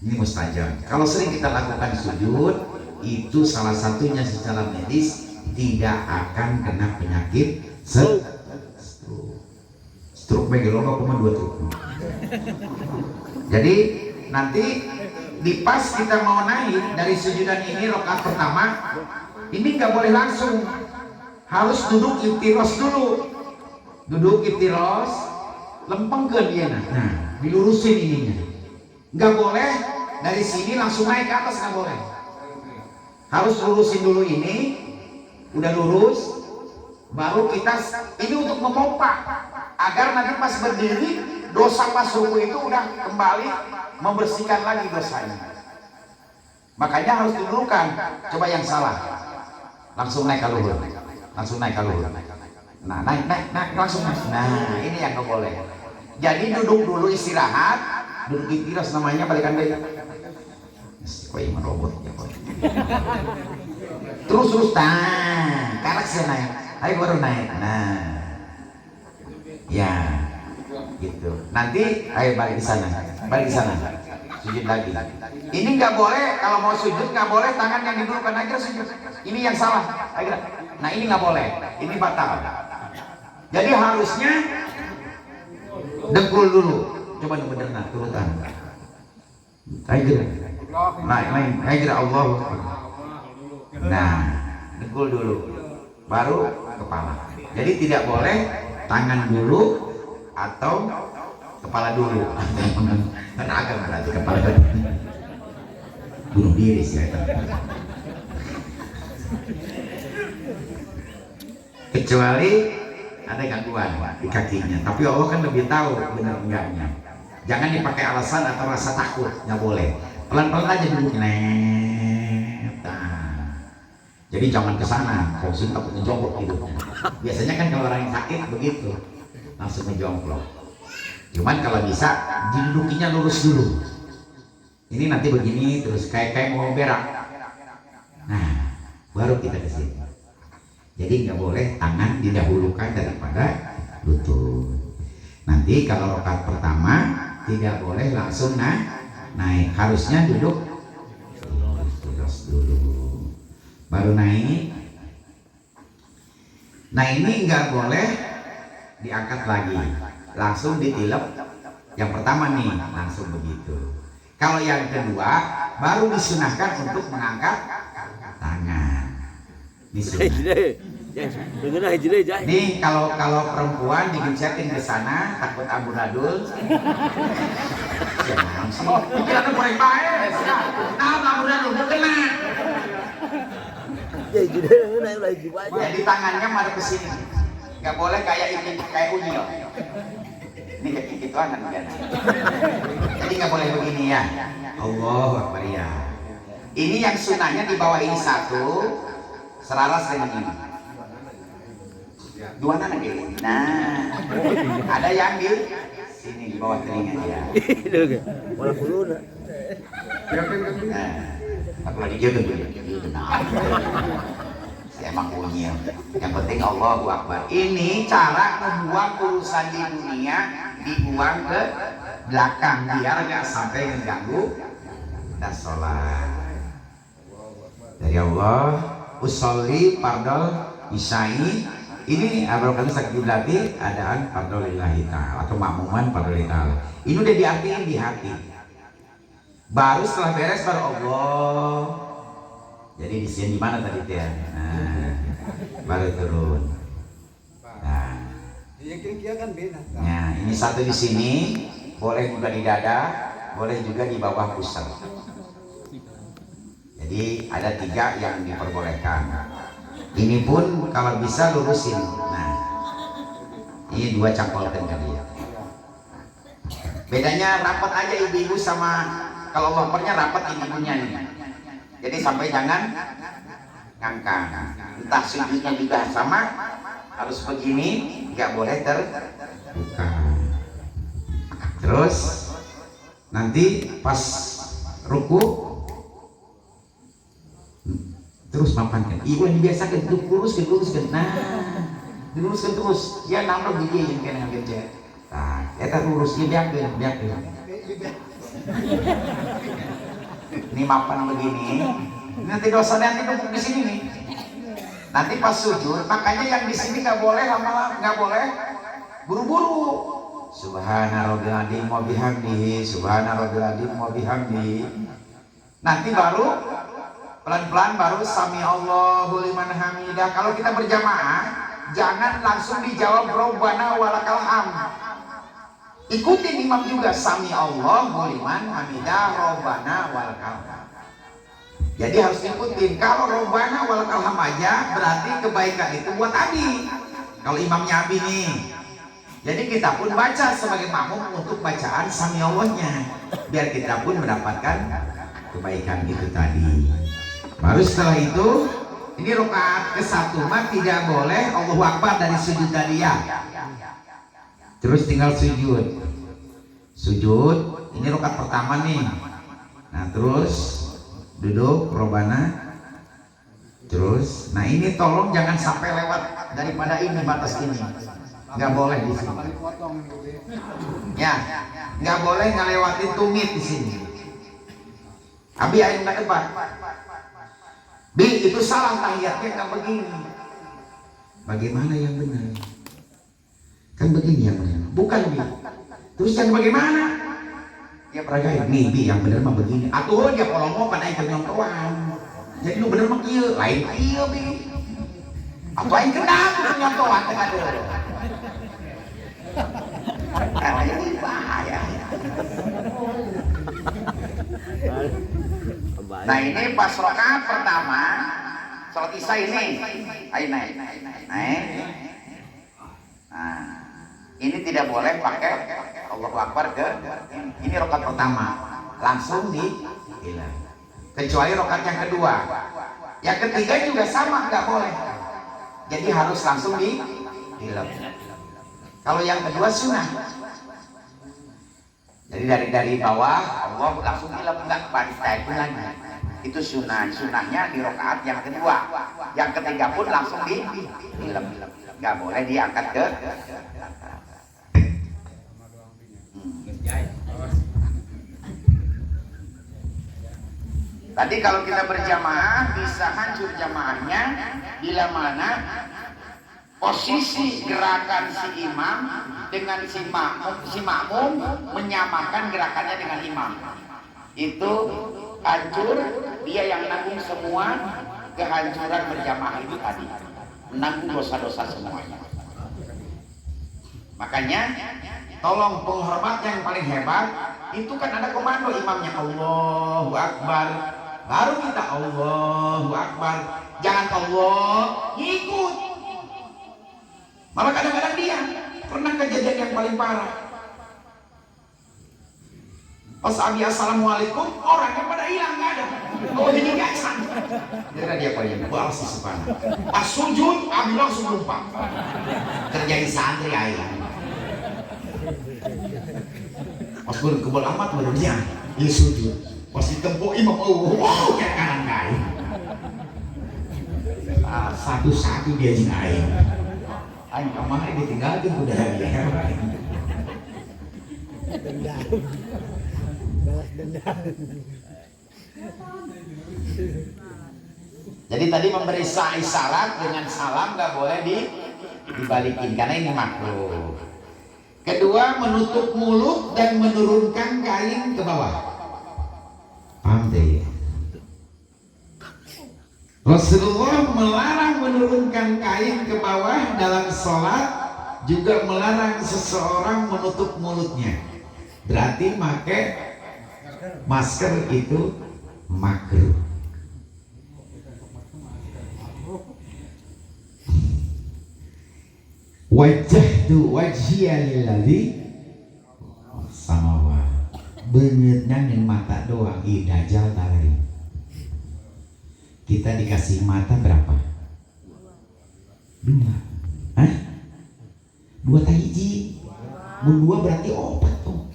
Ini mustajab. Kalau sering kita lakukan sujud, itu salah satunya secara medis tidak akan kena penyakit stroke. Stroke megaloma cuma 2 truk. Jadi nanti di pas kita mau naik dari sujudan ini rakaat pertama, ini nggak boleh langsung, harus duduk iftiros dulu. Duduk iftiros, lempeng ke dia. Nah, dilurusin ininya. Nggak boleh dari sini langsung naik ke atas, nggak boleh. Harus lurusin dulu ini, udah lurus, baru kita ini untuk memompa agar nanti pas berdiri dosa pas ruku itu udah kembali membersihkan lagi dosanya. Makanya harus didulukan. Coba yang salah, langsung naik ke luhur, nah naik langsung naik. Nah ini yang nggak boleh. Jadi duduk dulu istirahat, duduk iftiros namanya, balikan deh. Kau yang merobot ya boy. Terus karak sih naik, ayo baru naik. Nah ya gitu. Nanti ayo balik di sana, sujud lagi. Ini nggak boleh, kalau mau sujud nggak boleh tangan yang didulukan aja sujud. Ini yang salah. Nah ini nggak boleh, ini batal. Jadi harusnya dengkul dulu. Coba benar, turun tangan. Ayo Allah. Nah, dengkul dulu, baru kepala. Jadi tidak boleh tangan dulu atau kepala dulu. Karena agak berarti kepala bunuh diri sih. Kecuali ada gangguan di kakinya, tapi Allah kan lebih tahu benar enggaknya. Jangan dipakai alasan atau rasa takut, nggak boleh. Pelan-pelan aja dulu. Jadi jangan ke sana, fokus takut ngejongkok hidupnya. Biasanya kan kalau orang yang sakit begitu, langsung ngejongkok. Cuman kalau bisa didudukinya lurus dulu. Ini nanti begini terus kayak mau berak. Nah, baru kita ke sini. Jadi nggak boleh tangan didahulukan daripada lutut. Nanti kalau rakaat pertama tidak boleh langsung naik, harusnya duduk dulu, baru naik. Nah ini nggak boleh diangkat lagi, langsung ditilep. Yang pertama nih langsung begitu. Kalau yang kedua baru disunahkan untuk mengangkat tangan. Nih kalau perempuan digencetin ke sana takut amburadul. Jangan sih. Mungkin ada kurang baik. Nah, amburadul kena. Jadi tangannya madep ke sini. Enggak boleh kayak ini, kayak unyil. Ini kayak gituan kan kan. Jadi enggak boleh begini ya. Allahu Akbar ya. Ini yang sunahnya di bawah ini satu. Selaras dengan ini. Dua anak gini. Nah, ada yang di sini di bawah telinga dia. Malah kuluna. Nah, aku lagi jaga dulu. Saya emang unyil. Yang penting Allahu Akbar. Ini cara membuang urusan di dunia dibuang ke belakang biar nggak sampai mengganggu dan sholat. Dari Allah. Usolli fardol isya'i ini abang kali sakit berarti adaan fardol lillahi ta'ala atau makmuman fardol lillahi ta'ala. Ini udah diartiin di hati. Baru setelah beres baru Allah. Jadi di sini di mana tadi teh? Nah, baru turun. Nah, nah ini satu di sini, boleh juga di dada, boleh juga di bawah pusat. Jadi ada 3 yang diperbolehkan. Ini pun kalau bisa lurusin. Nah, ini 2 cangkolkan kali ya. Bedanya rapat aja ibu-ibu sama kalau lopernya rapat ibu-ibunya nih. Jadi sampai jangan ngangkang. Entah sudutnya juga sama, harus begini, nggak boleh terbuka. Terus nanti pas ruku terus mapankan. Ibu yang dibiasakan duduk luruskan. Nah, diluruskan terus. Ya nambah gigi yang kena ngambil jet. Nah, kita lurus dia biak. Ini mapan begini. Nanti dosa nanti numpuk di sini nih. Nanti pas sujud, makanya yang di sini nggak boleh lama-lama, nggak boleh buru-buru. Subhana rabbil azim wa bihamdihi, subhana rabbil azim wa bihamdihi. Nanti baru pelan-pelan baru sami Allahu liman hamidah. Kalau kita berjamaah jangan langsung dijawab Rabbana walakal hamd. Ikutin imam juga sami Allahu liman hamidah Rabbana walakal hamd. Jadi harus ikutin. Kalau Rabbana walakal hamd aja berarti kebaikan itu buat Abi. Kalau imamnya Abi nih. Jadi kita pun baca sebagai makmum untuk bacaan sami Allahnya biar kita pun mendapatkan kebaikan itu tadi. Baru setelah itu, ini rakaat ke-1 mah tidak boleh Allahu Akbar dari sujud tadi ya. Terus tinggal sujud. Sujud, ini rakaat pertama nih. Nah terus duduk Robbana. Terus, nah ini tolong jangan sampai lewat daripada ini batas ini. Nggak boleh di sini. Ya, nggak boleh ngelewatin tumit di sini. Abi ayo ke depan. Bi, itu salah tahiyatnya kan begini. Bagaimana yang benar? Kan begini yang benar. Bukan Bi. Terus yang bagaimana? Ya peragain. Nih Bi, yang benar mah begini. Atuh dia kalau mau pada ikut nyongkoan. Jadi lu bener mah kieu, lain kieu Bi. Apa yang kena nyongkoan teh ada. Karena ini bahaya. Nah ini pas rakaat pertama Salat Isya ini. Ayo naik. Nah, ini tidak boleh pakai Allahu Akbar ke ini rakaat pertama. Langsung hilang. Kecuali rakaat yang kedua. Yang ketiga juga sama, nggak boleh. Jadi harus langsung hilang. Kalau yang kedua sunnah. Jadi dari bawah Allah langsung hilang, enggak baca itu lagi. Itu sunnah. Sunnahnya di rakaat yang kedua. Yang ketiga pun langsung hilang. Nggak boleh diangkat ke. Tadi kalau kita berjamaah bisa hancur jamaahnya bila mana posisi gerakan si imam dengan si makmum menyamakan gerakannya dengan imam. Itu hancur, dia yang nanggung semua kehancuran berjamaah itu tadi. Menanggung dosa-dosa semuanya. Makanya tolong penghormat yang paling hebat itu kan ada komando imamnya Allahu Akbar. Baru kita Allahu Akbar. Jangan Allah ngikut. Malah kadang-kadang dia pernah kejadian yang paling parah. Pas Abi assalamualaikum, orangnya pada hilang, nggak ada. Oh ini nggak sana. Kira dia apa yang balas di sepan. Pas sujud, Abi langsung lupa. Terjadi santri ayam. Pas belum kebal amat baru dia sujud. Pas ditempuk imam, wow, kayak kanan kain. Satu-satu dia jinain. Ayo kemarin ditinggalkan udah dia. Dendam. Balas dendam. Jadi tadi memberi isyarat dengan salam nggak boleh dibalikin karena ini makruh. Kedua, menutup mulut dan menurunkan kain ke bawah. Paham deh ya? Rasulullah melarang menurunkan kain ke bawah dalam sholat, juga melarang seseorang menutup mulutnya. Berarti pakai masker itu makruh. Wajjahtu wajhiya lilladzi samawa. Beungeutna ngeun mata doang ieu dajjal tadi. Kita dikasih mata berapa? 2. Hah? 2 tah hiji. Mun 2 berarti 4 tuh.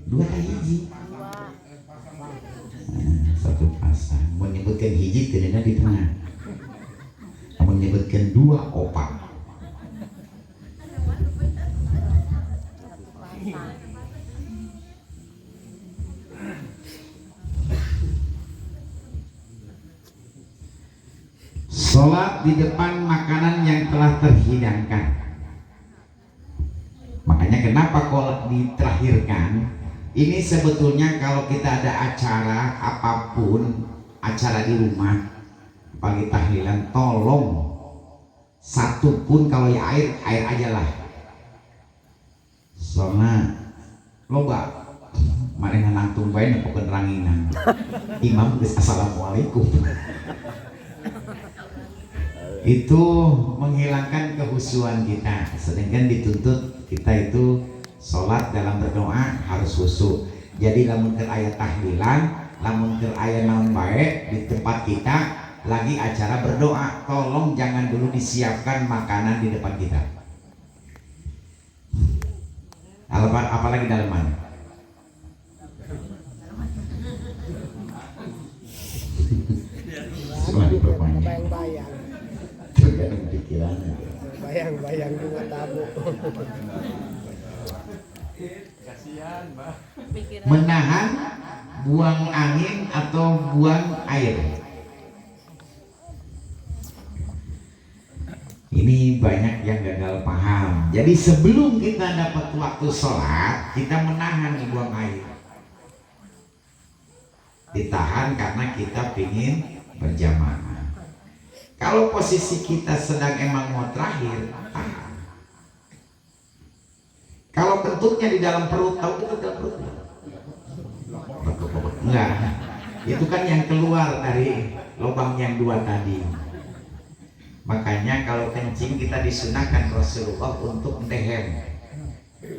Dua tah hiji. Satu pasang. Menyebutkan hiji kedengar di tengah. Menyebutkan 2 opak. Sholat di depan makanan yang telah terhidangkan. Makanya kenapa kalau diterakhirkan? Ini sebetulnya kalau kita ada acara apapun, acara di rumah, pagi tahlilan, tolong satu pun kalau ya air aja lah. Soalnya loba marina nangtung bae nepokeun rangingan. Imam geus assalamualaikum. Itu menghilangkan kehusuan kita, sedangkan dituntut kita itu sholat dalam berdoa harus khusyuk. Jadi lamun keur aya tahlilan, lamun keur aya naon bae di tempat kita lagi acara berdoa, tolong jangan dulu disiapkan makanan di depan kita. Apalagi dalaman. Semua diperpanjang. Bayang-bayang. Tergantung pikirannya. Bayang-bayang 2 tamu. Menahan buang angin atau buang air. Ini banyak yang gagal paham. Jadi sebelum kita dapat waktu sholat, kita menahan buang air. Ditahan karena kita ingin berjamaah. Kalau posisi kita sedang emang mau terakhir, tahan. Kalau kentutnya di dalam perut, tahu itu dalam perut. Enggak. Itu kan yang keluar dari lubang yang dua tadi. Makanya kalau kencing kita disunahkan Rasulullah untuk dehem.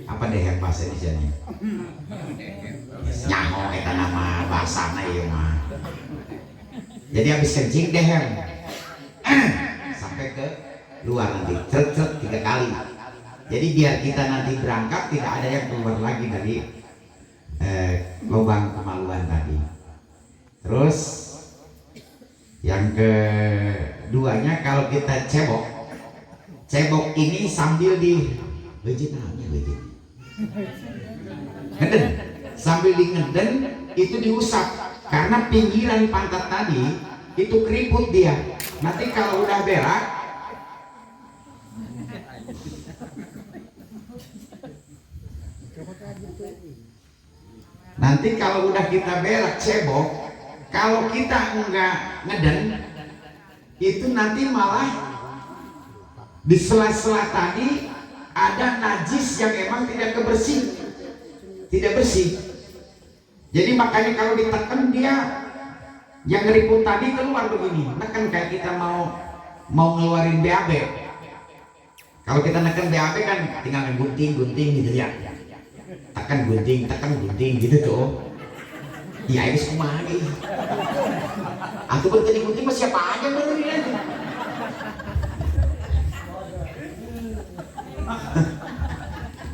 Apa dehem bahasa Indonesia nih? Nyaho eta nama bahasana ieu mah. Jadi habis kencing dehem. Sampai ke luar nanti cret-cret 3 kali. Jadi biar kita nanti berangkat tidak ada yang keluar lagi dari lubang kemaluan tadi. Terus yang keduanya kalau kita cebok ini sambil di ngeden, sambil di ngeden itu diusap karena pinggiran pantat tadi itu keriput dia. Nanti kalau udah berak kita berak cebok, kalau kita enggak ngeden itu nanti malah di sela-sela tadi ada najis yang emang tidak bersih. Jadi makanya kalau ditekan dia yang keriput tadi keluar begini, neken kayak kita mau ngeluarin BAB. Kalau kita neken BAB kan tinggal gunting gitu ya, tekan gunting gitu tuh. Ya ini kumaha nih. Aku bertani gunting masih siapa aja benerin aja.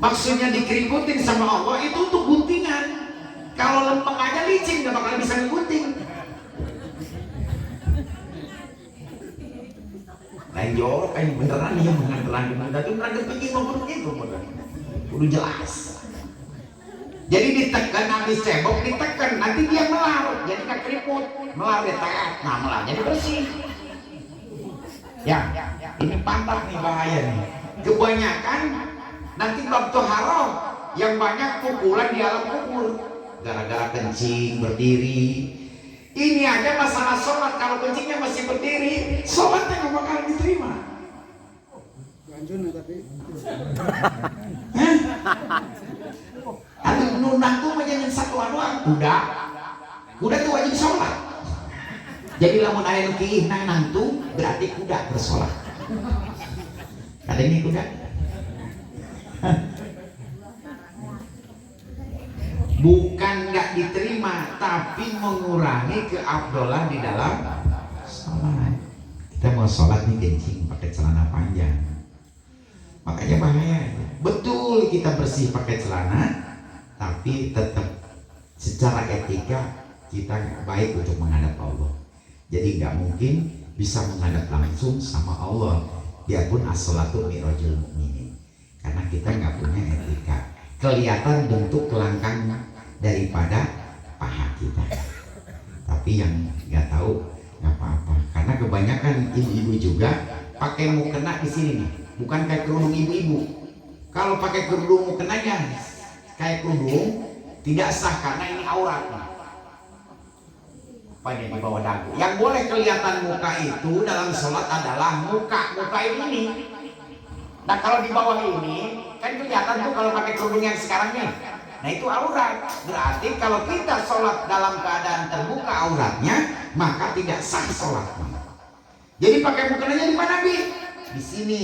Maksudnya dikeributin sama Allah itu untuk guntingan. Kalau lempeng aja licin gak bakal bisa ngegunting. Lain jorok kayak beneran ya, beneran tapi mereka bikin maupun begitu udah jelas. Jadi ditekan habis cebok ditekan nanti dia melar, jadi gak keriput, melar ditekan, nah melar jadi bersih. Ya, ini pantat nih bahaya nih. Kebanyakan nanti bab toharoh yang banyak pukulan di alam kubur gara-gara kencing berdiri. Ini aja masalah sholat, kalau kencingnya masih berdiri sholatnya nggak bakal diterima. Aduh nunang tuh menjadi satu doang kuda tuh wajib sholat. Jadi lamun aya nu kiih nantu berarti kuda bersolat. Ada ini kuda. Bukan nggak diterima, tapi mengurangi keabdolan di dalam sholat. Kita mau sholat nih kencing pakai celana panjang, makanya bahaya. Betul kita bersih pakai celana, tapi tetap secara etika kita nggak baik untuk menghadap Allah. Jadi nggak mungkin bisa menghadap langsung sama Allah, biarpun as-sholatu mi'rajul mu'minin, karena kita nggak punya etika. Kelihatan bentuk kelangkang daripada paha kita, tapi yang nggak tahu nggak apa-apa, karena kebanyakan ibu-ibu juga pakai mukena di sini nih, bukan kayak kerudung ibu-ibu. Kalau pakai kerudung mukenanya kayak kerudung tidak sah karena ini aurat. Apa ini di bawah dagu? Yang boleh kelihatan muka itu dalam sholat adalah muka ini. Nah kalau di bawah ini kan kelihatan tuh kalau pakai kerudung yang sekarang nih. Nah itu aurat. Berarti kalau kita sholat dalam keadaan terbuka auratnya, maka tidak sah sholatnya. Jadi pakai mukenanya di mana, Bi? Di sini.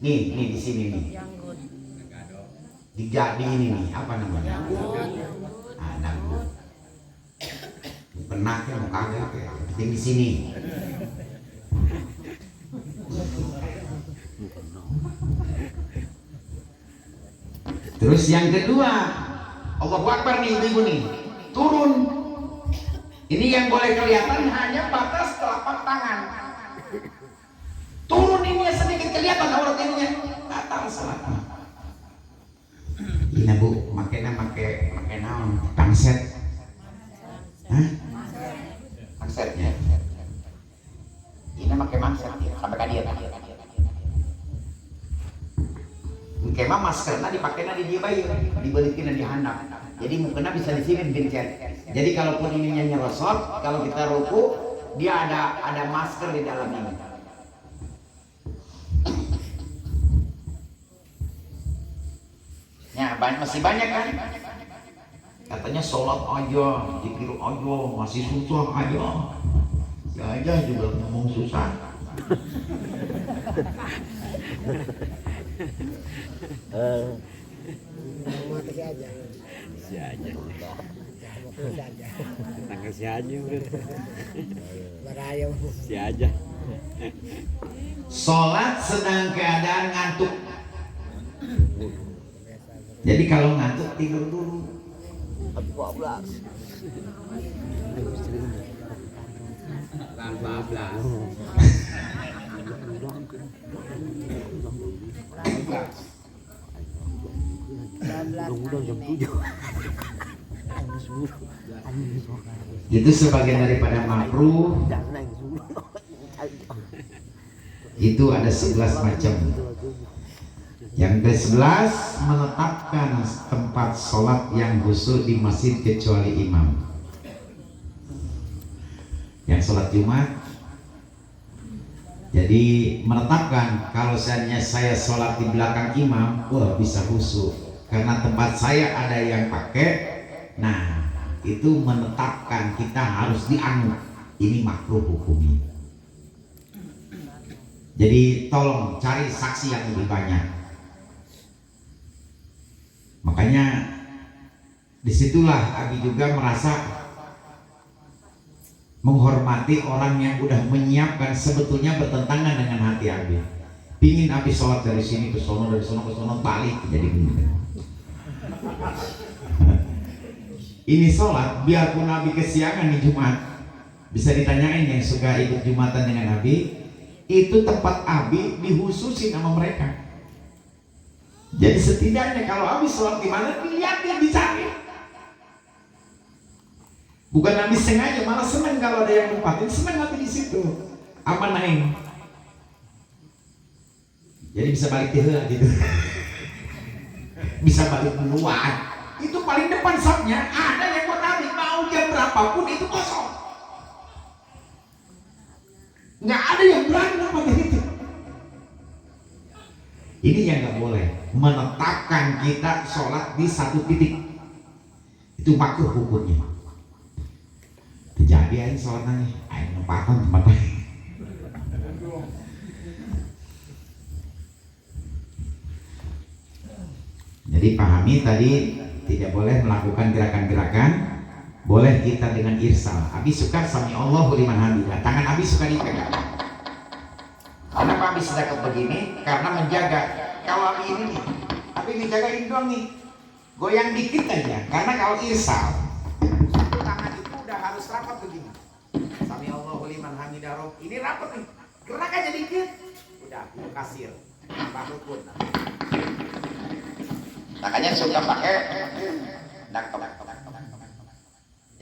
Nih di sini nih. Di ini nih, apa namanya? Ah, dangdut. Penaknya mau kagak ya, penting di sini. Terus yang kedua, Allahu Akbar nih ibu nih, turun. Ini yang boleh kelihatan hanya batas telapak tangan. Turun ini sedikit kelihatan aurat ininya, batal salatnya. Ini Bu, makanya pakai naon? Pangset. Hah? Pangsetnya. Ini pakai pangset ya, sampai ka dieu. Kemah maskerna dipakainya di dia bayi, dibalikin di handap. Jadi mukena bisa di sini digencet. Jadi kalaupun ininya nyerosot, kalau kita ruku, dia ada masker di dalam ini. Ya, masih banyak kan? Katanya sholat aja, zikir aja, masih susah aja. Ya aja juga ngomong susah. Mati saja. Si aja. Mati saja. Tanggal si aja udah. Barayam. Si aja. Sholat sedang keadaan ngantuk. Jadi kalau ngantuk tidur dulu. 14. Itu sebagian daripada makruh. Itu ada 11 macam. Yang ke-11 menetapkan tempat sholat yang khusus di masjid kecuali imam. Yang sholat Jumat, jadi menetapkan kalau seandainya saya sholat di belakang imam, wah bisa khusyuk karena tempat saya ada yang pakai. Nah, itu menetapkan kita harus dianut. Ini makruh hukumnya. Jadi tolong cari saksi yang lebih banyak. Makanya disitulah Abi juga merasa menghormati orang yang udah menyiapkan, sebetulnya bertentangan dengan hati Abi. Pingin Abi sholat dari sini ke sono, dari sono ke sono, balik jadi begini. Ini sholat biarpun Abi kesiangan di Jumat, bisa ditanyain yang suka ikut Jumatan dengan Abi, itu tempat Abi dihususin sama mereka. Jadi setidaknya kalau Abi sholat di mana, dilihatin, dicari. Bukan Abi sengaja, malah senang kalau ada yang nempatin, senang Abi di situ. Apa naik? Jadi bisa balik tiga gitu. Bisa balik duluan. Itu paling depan sapnya. Ada yang buat Abi mau jam berapapun itu kosong. Nggak ada yang berani nempatin itu. Ini yang nggak boleh, menetapkan kita sholat di satu titik. Itu makruh hukumnya. Terjadi aja sholatnya, ayo nempatan tempat lain. Jadi pahami tadi tidak boleh melakukan gerakan-gerakan. Boleh kita dengan irsal. Abi suka sami Allahu liman hamidah. Tangan Abi suka dipegang. Kenapa Abi sedekap begini? Karena menjaga. Kalau Abi ini nih, Abi dijagain doang nih, goyang dikit aja. Karena kalau irsal, tangan itu udah harus rapat begini. Sami Allahu liman hamidah. Ini rapat nih, gerak aja dikit, udah kasir, tambah rukun. Makanya suka pakai daktok.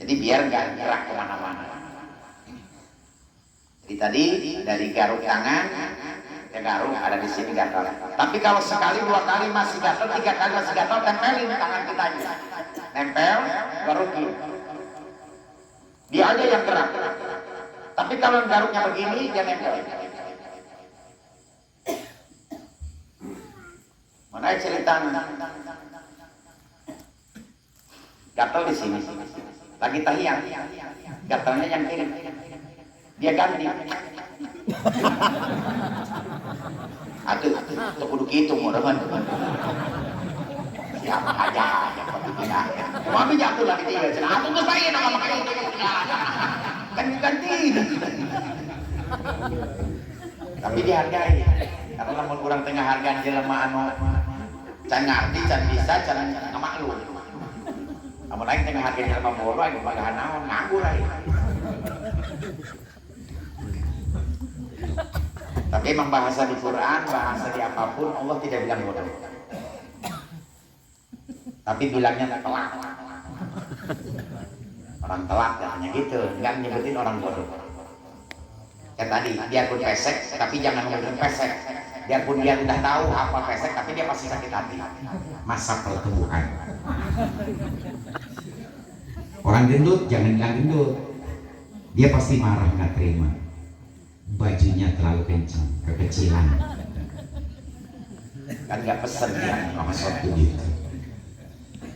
Jadi biar nggak gerak kemana-mana. Jadi tadi dari garuk tangan ke garuk ada di sini gatal. Tapi kalau sekali, dua kali masih gatal, tiga kali masih gatal, tempelin tangan kita aja. Nempel, garukin. Dia aja yang gerak. Tapi kalau garuknya begini, dia nempel. Mana ceritanya? Gatal di sini. Lagi tahiyang. Gatalnya yang kiri. Dia ganti. Atuh, tuh kudu gitu modelan. Siapa aja yang tidak. Tapi jatuh lagi dia. Aku nggak saya nama makanya itu kan ganti. Tapi dihargai. Karena namun kurang tengah hargaan jelema anu can ngarti, can bisa, can ngamaklum. Namun lain tengah hargaan jelema bodoh, anu bagahan naon nganggur aja. Tapi emang bahasa di Quran, bahasa di apapun Allah tidak bilang bodoh. Tapi bilangnya telak. Orang telak katanya gitu, nggak nyebutin orang bodoh. Kayak tadi, biarpun pesek, tapi jangan ngomongin pesek. Biarpun dia udah tahu apa pesek, tapi dia pasti sakit hati. Masa pertumbuhan. Orang gendut jangan bilang gendut. Dia pasti marah nggak terima. Bajunya terlalu kencang, kekecilan. Kan nggak pesen ya, maksud gitu.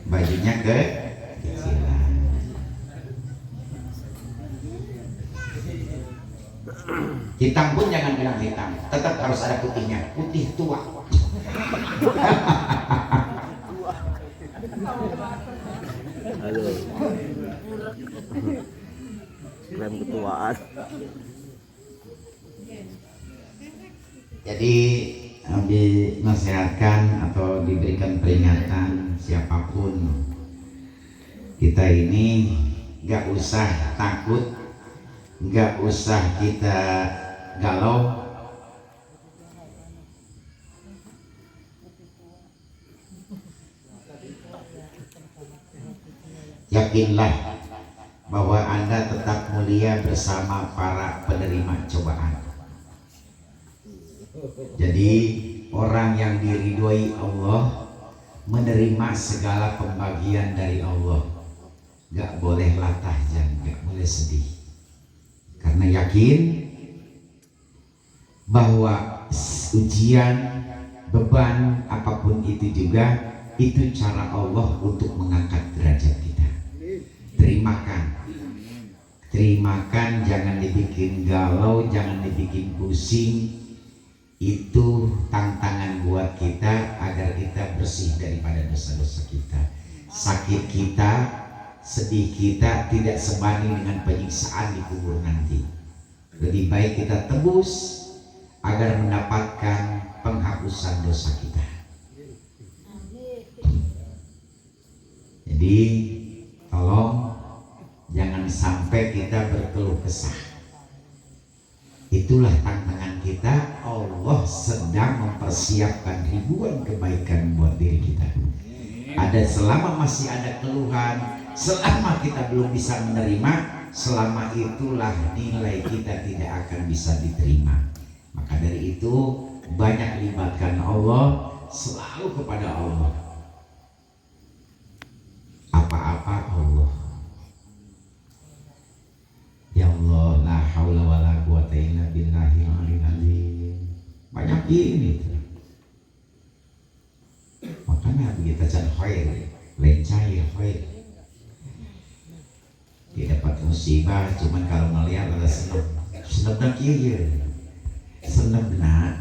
Bajunya kekecilan. Hitam pun jangan bilang hitam, tetap harus ada putihnya, putih tua. Aduh. Klaim ketuaan. Jadi dinasihatkan atau diberikan peringatan siapapun, kita ini nggak usah takut, nggak usah kita galau. Yakinlah bahwa Anda tetap mulia bersama para penerima cobaan. Jadi orang yang diridhoi Allah menerima segala pembagian dari Allah, gak boleh latah dan gak boleh sedih, karena yakin bahwa ujian, beban apapun itu juga itu cara Allah untuk mengangkat derajat kita. Terimakan, jangan dibikin galau, jangan dibikin pusing. Itu tantangan buat kita agar kita bersih daripada dosa-dosa kita. Sakit kita, sedih kita tidak sebanding dengan penyiksaan di kubur nanti. Lebih baik kita tebus agar mendapatkan penghapusan dosa kita. Jadi tolong jangan sampai kita berkeluh kesah. Itulah tantangan kita. Allah sedang mempersiapkan ribuan kebaikan buat diri kita. Ada selama masih ada keluhan, selama kita belum bisa menerima, selama itulah nilai kita tidak akan bisa diterima. Maka dari itu banyak libatkan Allah, selalu kepada Allah. Apa-apa Allah. Ya Allah, la haula wala quwata illa billahil aliyil azim. Banyak ini tuh. Makanya begitu can khair, lencai khair. Dia dapat musibah, cuman kalau ngeliat ada seneng. Seneng kieu. Seneng benar.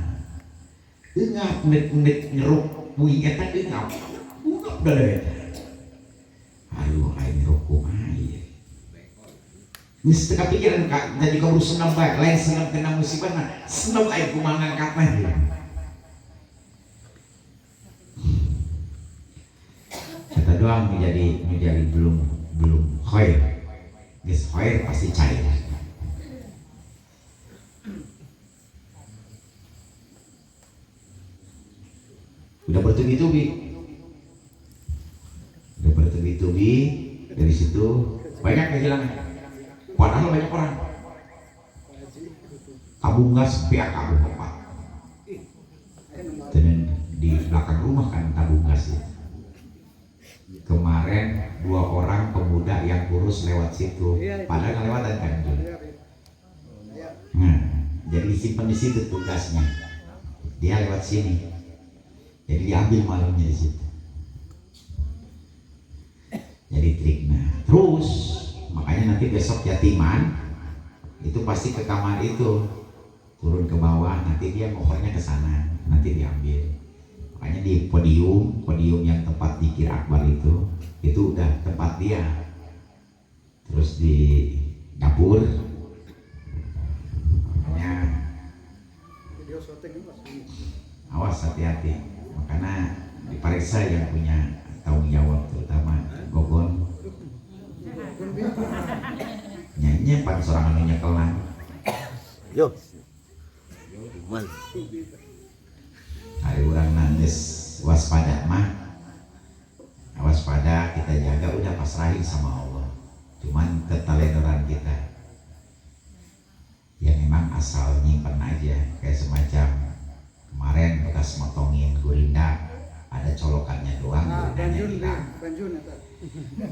Engap menit-menit ngeruk puing eta engap. Engap deui. Aduh, aing ngeruk kumaha ieu. Geus teu kapikiran ka jadi kamu seneng bae, lain seneng kena musibah nah, seneng aing kumaha ngangkat mah. Kata doang menjadi belum khair. Geus khair pasti cair. Udah bertubi-tubi. Dari situ banyak kehilangan. Padahal banyak orang. Tabung gas pihak tabung tempat. Dan di belakang rumah kan tabung gas itu. Kemarin 2 orang pemuda yang kurus lewat situ, padahal ngelewatan kan itu. Nah, jadi disimpan di situ tugasnya. Dia lewat sini, jadi diambil malamnya di situ. Jadi triknya. Terus makanya nanti besok yatiman itu pasti ke kamar itu, turun ke bawah, nanti dia ngopernya ke sana, nanti diambil. Makanya di podium yang tempat zikir akbar itu udah tempat dia. Terus di dapur, makanya awas hati-hati. Makanya diperiksa yang punya tanggung jawab, terutama Gogon. Nyanyi pan seorang anu nyekelan. Yo. Man. Hari orang nangis waspada mah. Waspada kita jaga, udah pasrahin sama Allah. Cuman keteledoran kita yang memang asal nyimpen aja, kayak semacam kemarin bekas motongin gurinda, ada colokannya doang, gurindanya hilang.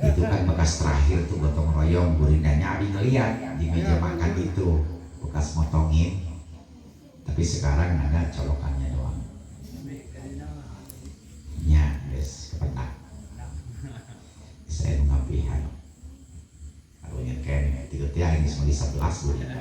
Itu kan bekas terakhir tuh gotong royong, gurindanya abi ngeliat di meja makan itu bekas motongin, tapi sekarang ada colokannya doang. Ya guys, kepenak saya ngapihan kalau nyeken tiga ini semua di 11 gurinda.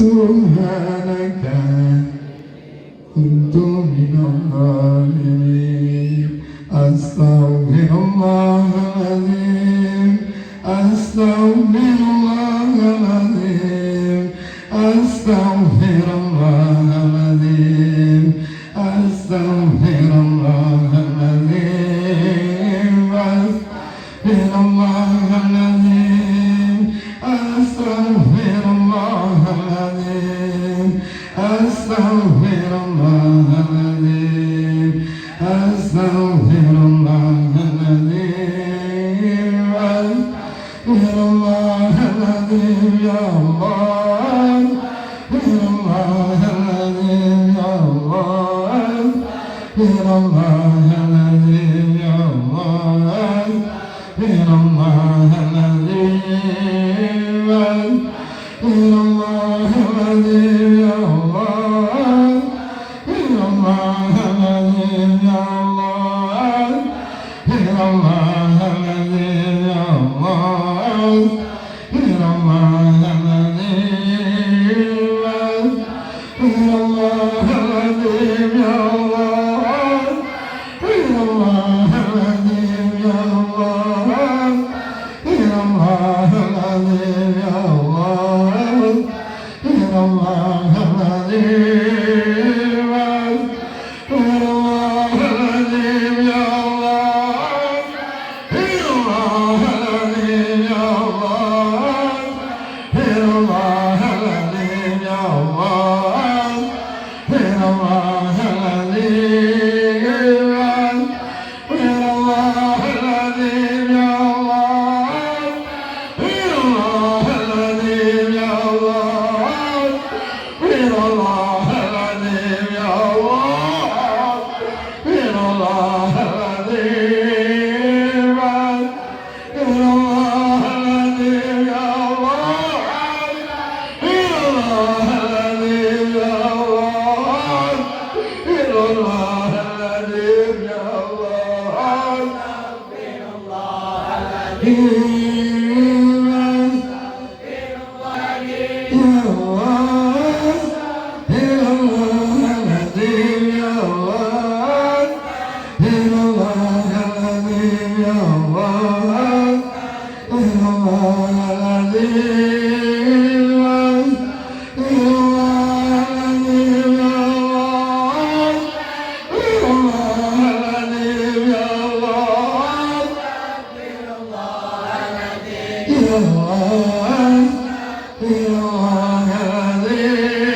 Subhanaka kuntu minal zalimin. Astaghfirullahaladzim, astaghfirullahaladzim, astaghfirullahaladzim, astaghfirullahaladzim, astaghfirullahaladzim, astaghfirullahaladzim, astaghfirullahaladzim, astaghfirullahaladzim, astaghfirullahaladzim, ya Allah, astaghfirullahaladzim, ya Allah, astaghfirullahaladzim, ya Allah, astaghfirullahaladzim, astaghfirullahaladzim, ya Allah, astaghfirullahaladzim, ya Allah, astaghfirullahaladzim, ya Allah, astaghfirullahaladzim, ya Allah, astaghfirullahaladzim, ya Allah, astaghfirullahaladzim, ya Allah, astaghfirullahaladzim, ya Allah, astaghfirullahaladzim, ya Allah, astaghfirullahaladzim, ya Allah, astaghfirullahaladzim, ya Allah,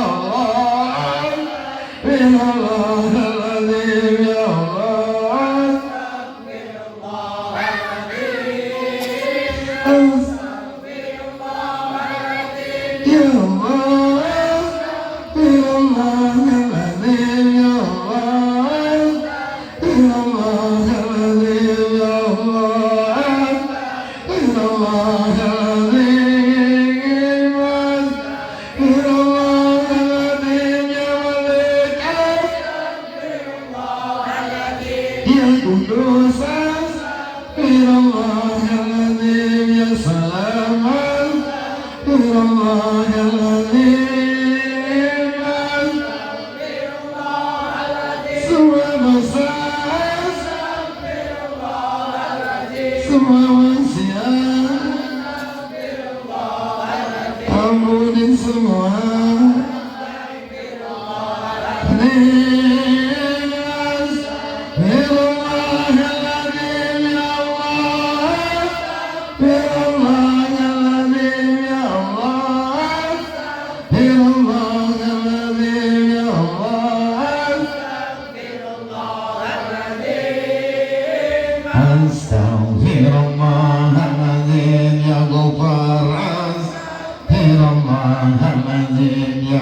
astaghfirullahaladzim, ya Allah, astaghfirullahaladzim, ya Allah, astaghfirullahaladzim, astaghfirullahaladzim, ya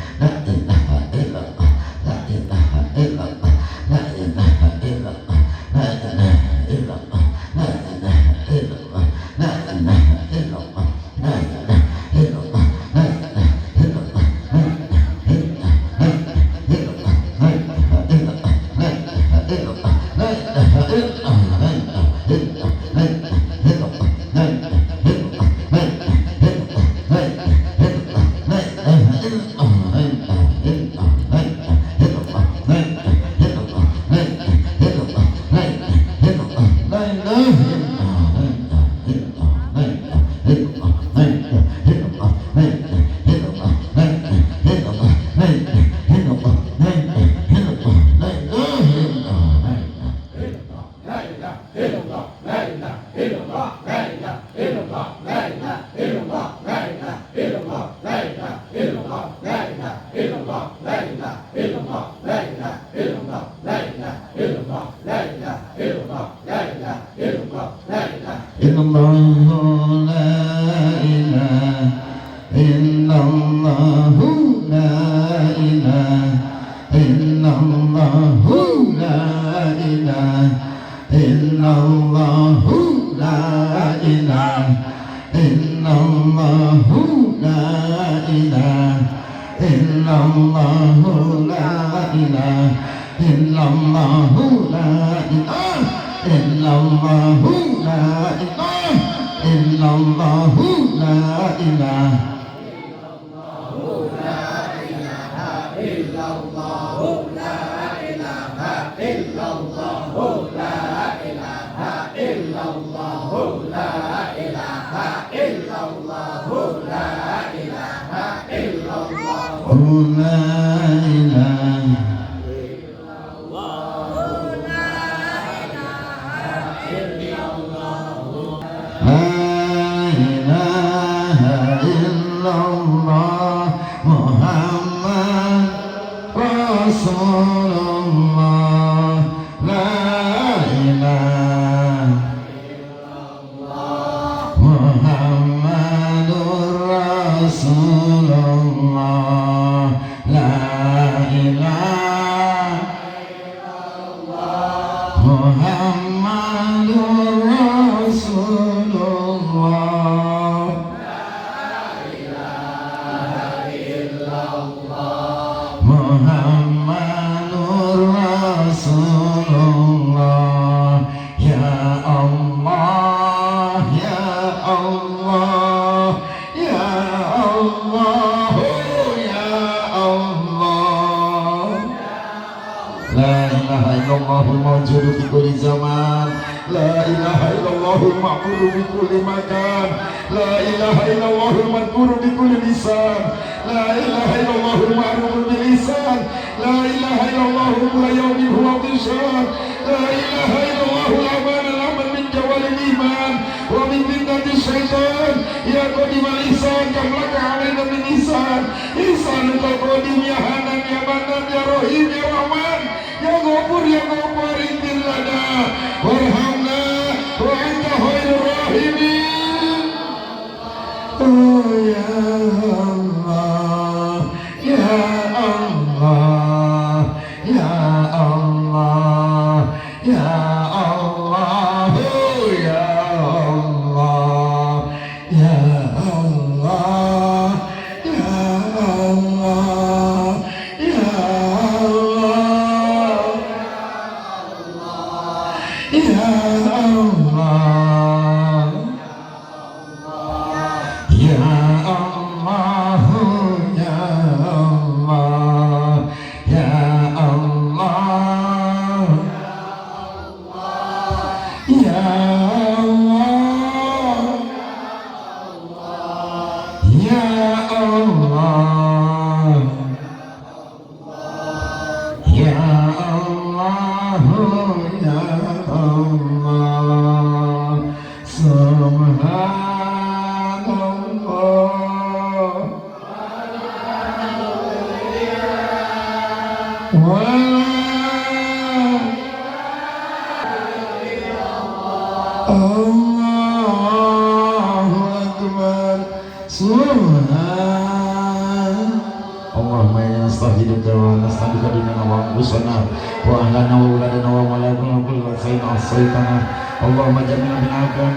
Allahumma jamina min afika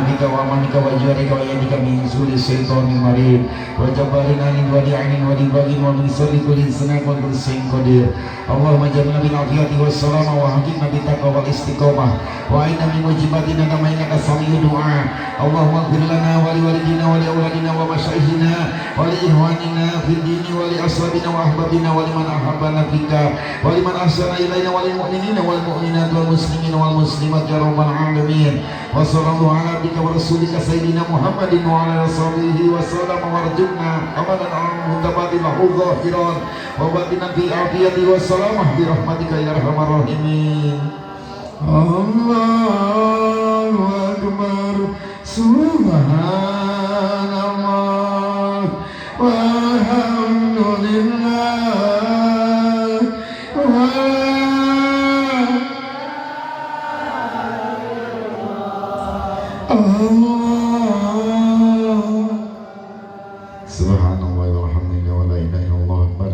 bika wa amanika wa jarika wa yadika min suri syaitanir marid wa jabarin anin wa li'anin wa libagin wa min suri kulin senak wa kursin qadir. Allahumma jamina min afiyati wa salama wa hakimna bitaqwa wal istiqomah wa aina min wajibatina kama innaka sami'ud du'a. Allahumma ighfir lana wa li walidina wa li auladina wa masyayikhina wa li ihwanina fid dini wa li ashabina wa ahbabina wa liman ahabbana fika wa liman ahsana ilaina wa lil mu'minina wal mu'minat wal muslimina wal muslimat ya rabbal alamin. Wa sallallahu ala abdika wa rasulika sayyidina Muhammadin wa ala sahbihi wa sallam warzuqna amalan al-mutabati lahu zahiran wa batinan fi afiyati wa salamah bi rahmatika ya arhamar rahimin. Allahu akbar subhanallah walhamdulillah Subhanallah walhamdulillah wa la ilaha illallah akbar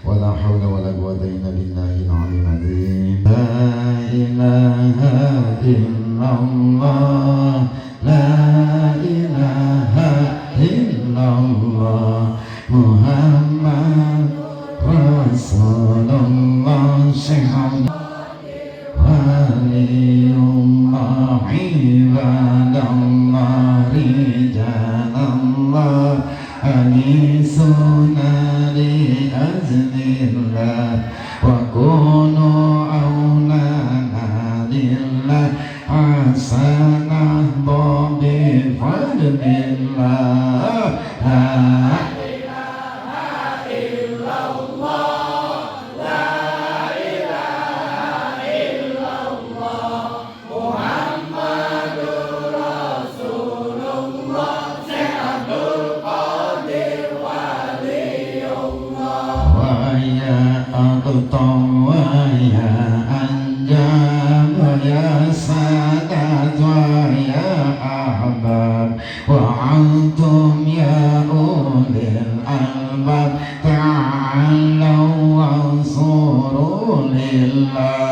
wa la hawla wa la quwwata illa billahil aliyyil azim. La ilaha illallah la ilaha illallah Muhammad Rasulullah syahadu waliyullah ibadallah rijalallah anisuna li ajlillah wa kunu aulana lillah hasanah bi fadlillah. وأنتم يا أولي الألباب تعالوا وانصروا لله.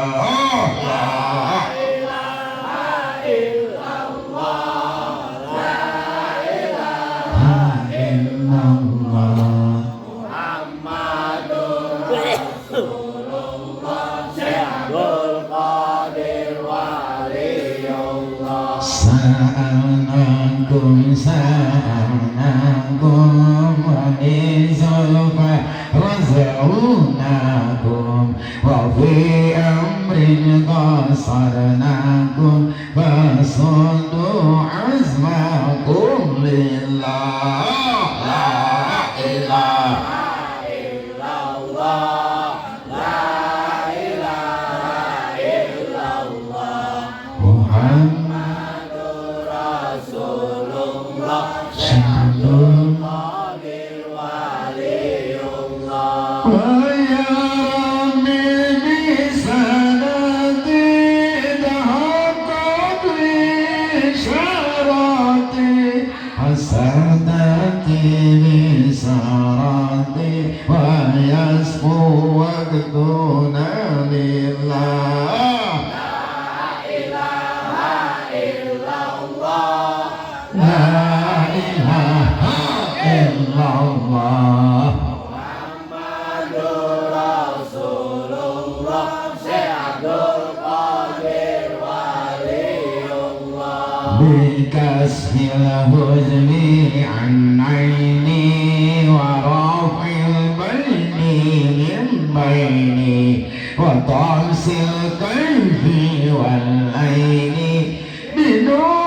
Sa'alnakum wa bizulfa razaunakum wa fi amrin qasarnakum fasundu azmakum lillah. La ilaha illallah la ilaha illallah Muhammadur Rasulullah syahadul qadir waliyullah wa ya rabbi bisanati dahaqqat li syarati hasadati li sarati wa yasfu waqtuna lillah. La ilaha illallah Muhammadur Rasulullah syahadul qadir waliyullah bikashil huzmi an aini wa rafil baini min baini wa tansil qalbi wal aini bidun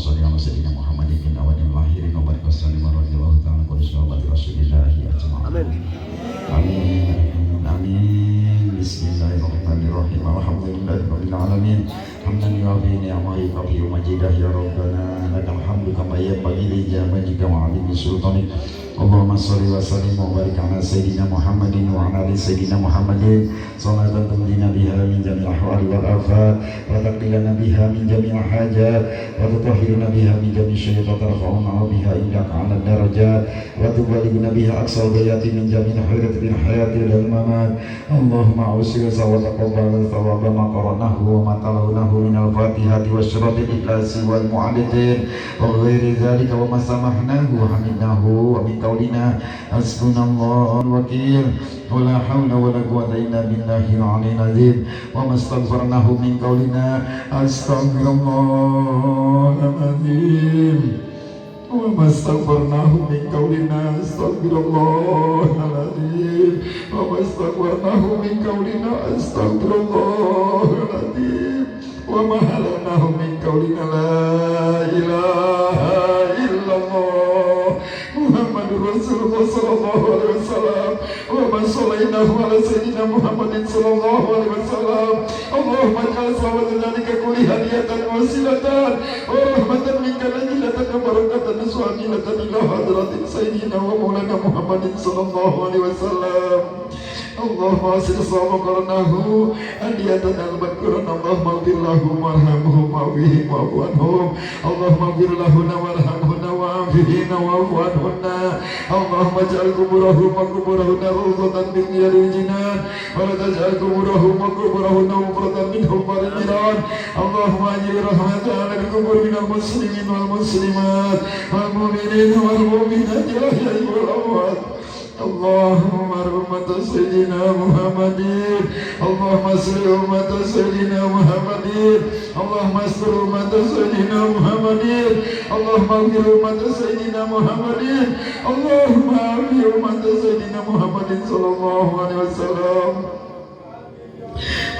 sholli ala sayyidina Muhammadin bin awadil lahirin wa barik wasallim radhiyallahu ta'ala qul sahabati rasulillahi ajma'in. Amin. Amin. Amin. Bismillahirrahmanirrahim. Alhamdulillahirabbil alamin. Hamdan yuwafi ni'amahu yukafi majidah ya rabbana lakal hamdu kama yanbaghi li jalali wa 'azimi sultanik. Allahumma sholli wa sallim wa barik ala sayyidina Muhammadin wa ala ali sayyidina Muhammadin salatan tunjina biha min jami'il ahwali wal afat wa taqdilana biha min jami'il hajat wa tutahhiruna biha min jami'i syaitan tarfa'una biha indaka 'ala darajat wa tuballighuna biha aqsal ghayati min jami'il khairati bil hayati wal mamat. Allahumma awsil wa taqabbal thawaba ma qara'nahu wa ma talawnahu min al-fatihati wa syuratil ikhlasi wal mu'alidin wa ghairi dzalika wa ma samahnahu wa hamidnahu wa min qaulina hasbunallahu wa wakil wa la hawla wa la quwwata illa billahil aliyyil azim wa mastaghfarnahu min qaulina astaghfirullahal azim wa mastaghfarnahu min qaulina astaghfirullahal azim wa mastaghfarnahu min qaulina astaghfirullahal azim wa ma halanahu min qaulina la ilaha illallah Muhammadur Rasulullah sallallahu alaihi wasallam wa ma sallainahu ala sayyidina Muhammadin sallallahu alaihi wasallam. Allahumma ij'al salawat dzalika kulli hadiyatan wasilatan wa rahmatan minka najilatan wa barakatan suamilatan ila hadratin sayyidina wa maulana Muhammadin sallallahu alaihi wasallam. Allahumma asil sama qarnahu hadiyatan al-bakran. Allahumma ighfir lahum warhamhum wa'afihim wa'fu anhum. Allahumma ighfir lahunna warhamhunna wa'afihim wa'fu anhunna. Allahumma ij'al quburahum wa quburahunna rawdatan min riyadil jinan wa la taj'al quburahum wa quburahunna mufratan min hufaril jinan. Allahumma ajil rahmatan ala kubur minal muslimin wal muslimat wal mu'minin wal mu'minat ya ahya'i wal amwat. Allahumma rahmatan sayyidina Muhammadin. Allahumma salli ummata sayyidina Muhammadin. Allahumma astur ummata sayyidina Muhammadin. Allahumma aghfir ummata sayyidina Muhammadin. Allahumma aghfir ummata sayyidina Muhammadin sallallahu alaihi wasallam.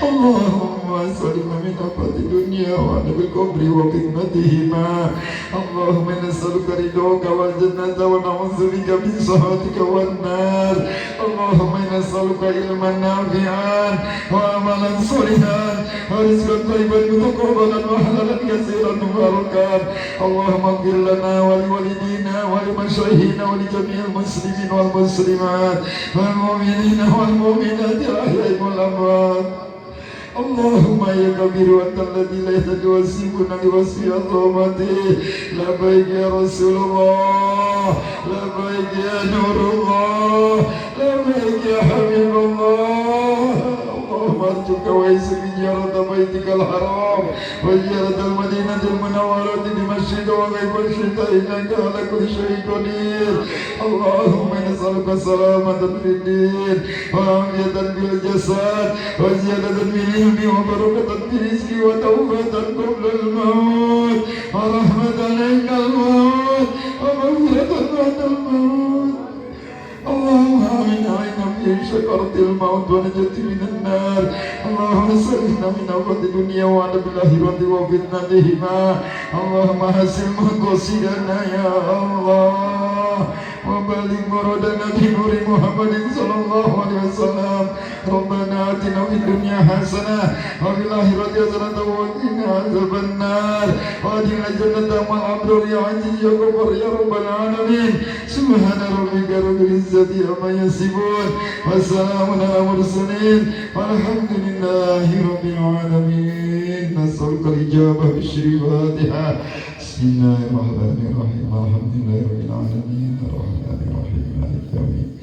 Allahumma salimna min afati dunya wa adabil qabri wa fitnatihima. Allahumma nas'aluka ridhaka wal jannata wa na'udzubika min sakhatika wan nar. Allahumma nas'aluka ilman nafi'an wa amalan sholihan wa rizqan thayyiban mutaqabbalan wa halalan katsiran mubarakan. Allahumma ighfir lana wa li walidina wa li masyayikhina wa li jami'il muslimin wal muslimat wal mu'minina wal mu'minat al-ahya'i wal amwat. Allahumma ya kabiru anta alladhi la yatajawazibuna li wasfi azamati. Labbaik ya Rasulullah, labbaik ya Nurullah, labbaik ya Habibullah. Allahumma arjuka wa isri ziyarata baitikal haram wa ziyaratal madinatil munawwarati di masjid wa ghaibal syita innaka ala kulli syai'in qadir. Allahumma nas'aluka salamatan fid din wa amniyatan fil jasad wa ziyadatan fil ilmi wa barakatan fil rizqi wa tawbatan qabla al-maut wa rahmatan 'inda al-maut wa maghfiratan ba'da al-maut. Allahumma amin alaina fi syakaratil maut wa najati minan nar. Allahumma sallimna min afati dunya wa adabil akhirati wa fitnatihima. Allahumma hasil maqasidana ya Allah wa baligh muradana bi nuri Muhammadin sallallahu alaihi wasallam. Rabbana atina fid dunya hasanah wa fil akhirati hasanah wa qina adzaban nar wa adkhilna jannata ma'al abrar ya aziz ya ghaffar ya rabbal alamin. Subhana rabbika rabbil izzati amma yasifun wa salamun ala mursalin walhamdulillahi rabbil alamin. Nas'aluka al-ijabah bisyri Fatiha. Bismillahirrahmanirrahim. Alhamdulillahi rabbil alamin. Ar-rahmanirrahim. Maliki yaumiddin.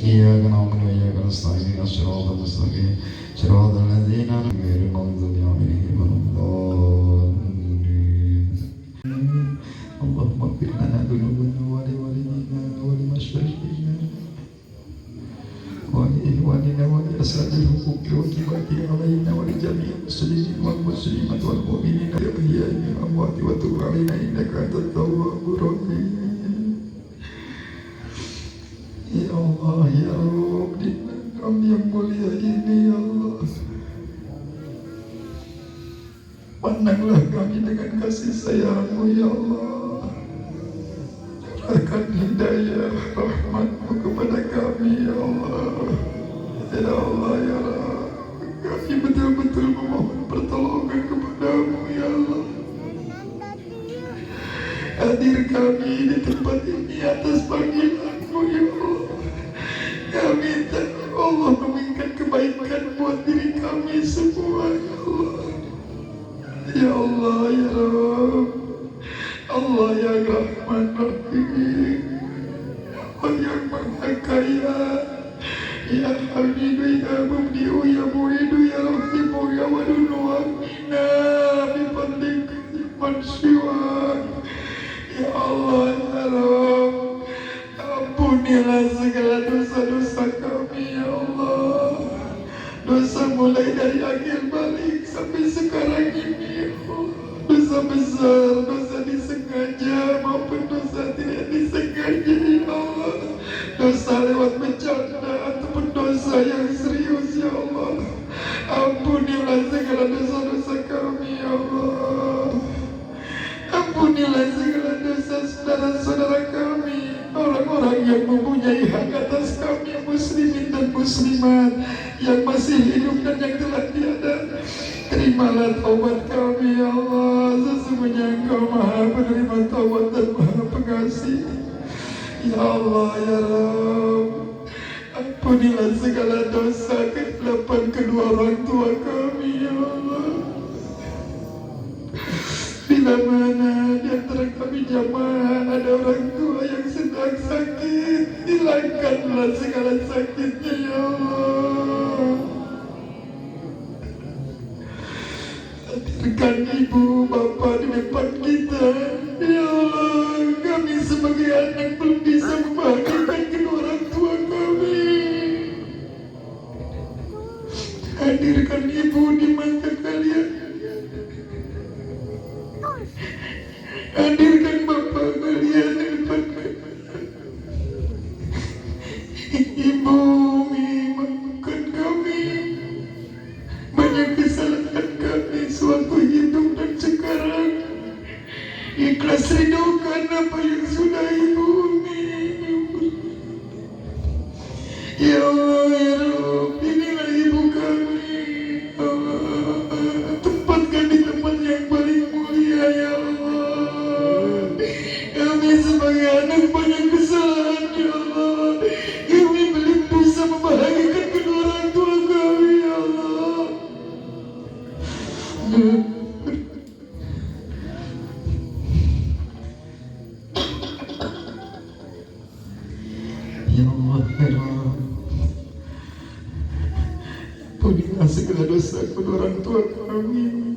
Iyyaka na'budu wa iyyaka nasta'in. Ihdinas siratal mustaqim. Siratal ladzina an'amta 'alaihim ghairil maghdubi 'alaihim waladdallin. Allahumma ighfir lana dhunubana wa li walidina wa li masyayikhina wa li ikhwanina wa li ashabil huquqi wa kibati 'alaina wa li jami'il muslimin wal muslimat wal mu'minina ya ahya'i wal amwati wa tub 'alaina innaka antat tawwabur rahim. Ya Allah, ya Rabb, di kami yang mulia ini ya Allah, Pandanglah kami dengan kasih sayang-Mu ya Allah. Curahkan hidayah rahmat-Mu kepada kami ya Allah. Ya Allah ya Allah, kami betul-betul memohon pertolongan kepada-Mu ya Allah. Hadir kami di tempat ini atas panggilan-Mu ya Allah. Kami minta Allah memberikan kebaikan buat diri kami semua ya Allah. Ya Allah ya Rabb, Allah yang Rahman Rahim, Allah yang Maha Kaya, Ya Hamidu ya Mubdi'u ya Mu'idu ya Rahimu ya Wadunu Amina bifadlika man siwak. Ya Allah ya Rabb, ampunilah segala dosa-dosa kami ya Allah. Dosa mulai dari akhir balik sampai sekarang ini ya Allah. Dosa besar, dosa disengaja maupun dosa tidak disengaja ya Allah. Dosa lewat bercanda ataupun dosa yang serius ya Allah. Ampunilah segala dosa-dosa kami ya Allah. Ampunilah segala dosa saudara-saudara kami, orang-orang yang mempunyai hak atas kami, muslimin dan muslimat yang masih hidup dan yang telah tiada. Terimalah taubat kami ya Allah, sesungguhnya Engkau Maha penerima taubat dan Maha pengasih. Ya Allah ya Rabb, ampunilah segala dosa kesilapan kedua orang tua kami ya Allah. Bila mana di antara kami jamaah ada orang tua yang sedang sakit, hilangkanlah segala sakitnya ya Allah. Hadirkan ibu bapa di depan kita ya Allah. Kami sebagai anak belum bisa membahagiakan kedua orang tua kami. Hadirkan ibu di mata kalian. Hadirkan bapak kalian di depan kami. Ibu maafkan kami. Banyak kesalahan kami sewaktu hidup dan sekarang. Ikhlas ridhokan apa yang sudah Ibu umi. Ya Allah ya Rabb, inilah ibu kami. Allah, tempatkan di tempat yang paling mulia ya Allah. Kami sebagai anak banyak kesalahan ya Allah. Kami belum bisa membahagiakan kedua orang tua kami ya Allah. Ya Allah ya Rabb, ampunilah segala dosa kedua orang tua kami.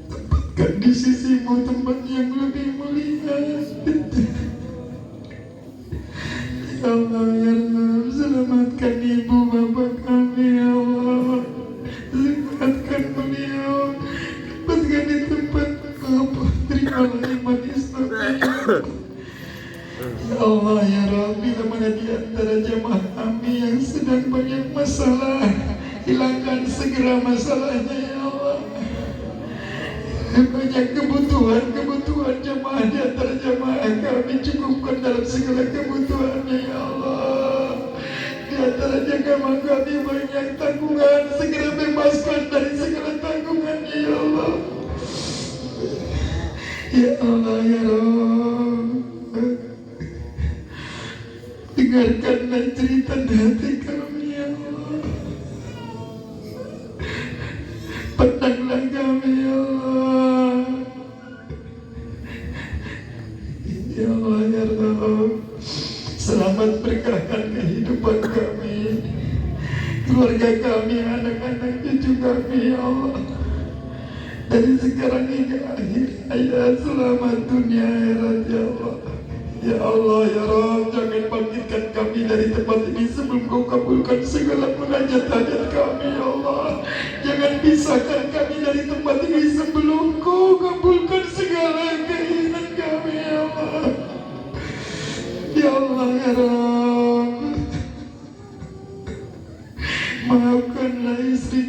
Tempatkan di sisi-Mu tempat yang lebih mulia. Ya Allah ya Rabb, selamatkan ibu bapa kami ya Allah. Selamatkan beliau, tempatkan di tempat apa, terimalah iman Islam ya Allah. Ya Allah ya Rabb, bila mana di antara jamaah kami yang sedang banyak masalah, hilangkan segera masalahnya ya Allah. Banyak kebutuhan jamaah di antara jamaah kami, cukupkan dalam segala kebutuhannya ya Allah. Di antara jamaah kami banyak tanggungan, segera bebaskan dari segala tanggungannya ya Allah. Ya Allah ya Rabb, dengarkanlah cerita hati kami ya Allah. Pandanglah kami ya Allah. Ya Allah ya Rabb, selamat berkahkan kehidupan kami, keluarga kami, anak-anak cucu kami ya Allah. Dari sekarang hingga akhir hayat, selamat dunia akhirat ya Allah. Ya Allah ya Rabb, jangan bangkitkan kami dari tempat ini sebelum Kau kabulkan segala munajat hajat kami ya Allah. Jangan pisahkan kami dari tempat ini sebelum Kau kabulkan segala keinginan kami ya Allah. Ya Allah ya Rabb, maafkanlah istri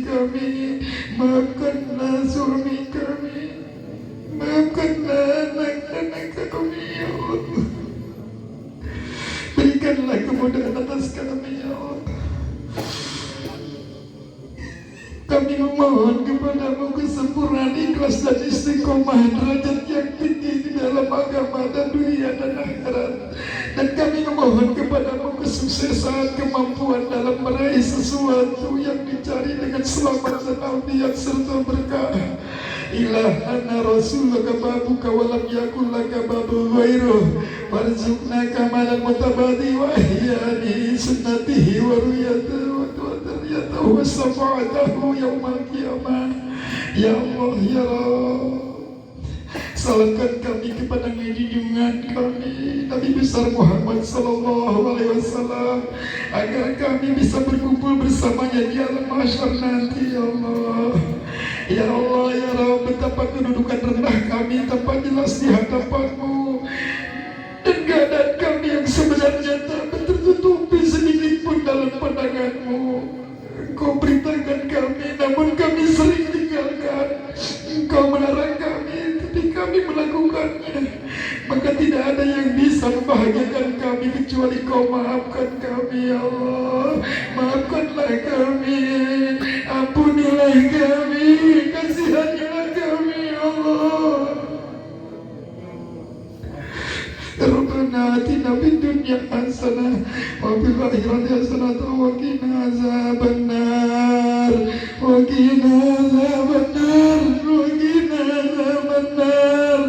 istiqomah derajat yang tinggi di dalam agama dan dunia dan akhirat. Dan kami memohon kepadamu kesuksesan, kemampuan dalam meraih sesuatu yang dicari dengan selamat dan afiat serta berkah. Ilahana rasulaka babuka walam yakul laka babu ghairuh warzuqna kamalan mutabadi wa ihyani sunnatihi wa ruyatahu wa tariyatahu wa syafa'atahu yawmal qiyamah. Ya Allah ya Rabb, salahkan kami kepada junjungan kami Nabi besar Muhammad sallallahu alaihi wasallam agar kami bisa berkumpul bersamanya di alam mahsyar nanti. Ya Allah ya Allah ya Rabb, betapa kedudukan rendah kami tanpa jelas di hadapanmu, dan keadaan kami yang sebenarnya tak tertutupi sedikit pun dalam pandanganmu. Engkau beritakan kami namun kami sering tinggalkan. Engkau melarang kami tapi kami melakukannya. Maka tidak ada yang bisa membahagiakan kami kecuali Kau maafkan kami. Ya Allah, maafkanlah kami, ampunilah kami, kasihanilah kami. Ya Allah, Rabbana atina fid dunya hasanah wa fil akhirati hasanah wa qina azabannar wa qina azabannar wa qina azabannar.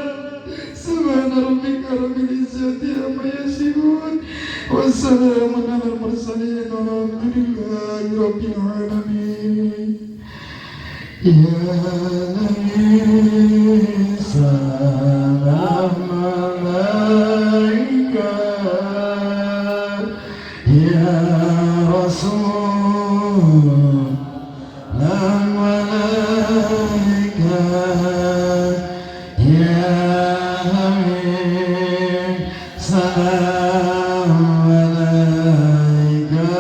Subhana rabbika rabbil izzati amma yasifun wa salamun alal mursalin walhamdulillahi rabbil alamin. Ya Nabi salam alaika, ya Rasul salam alaika, ya Habib salam alaika,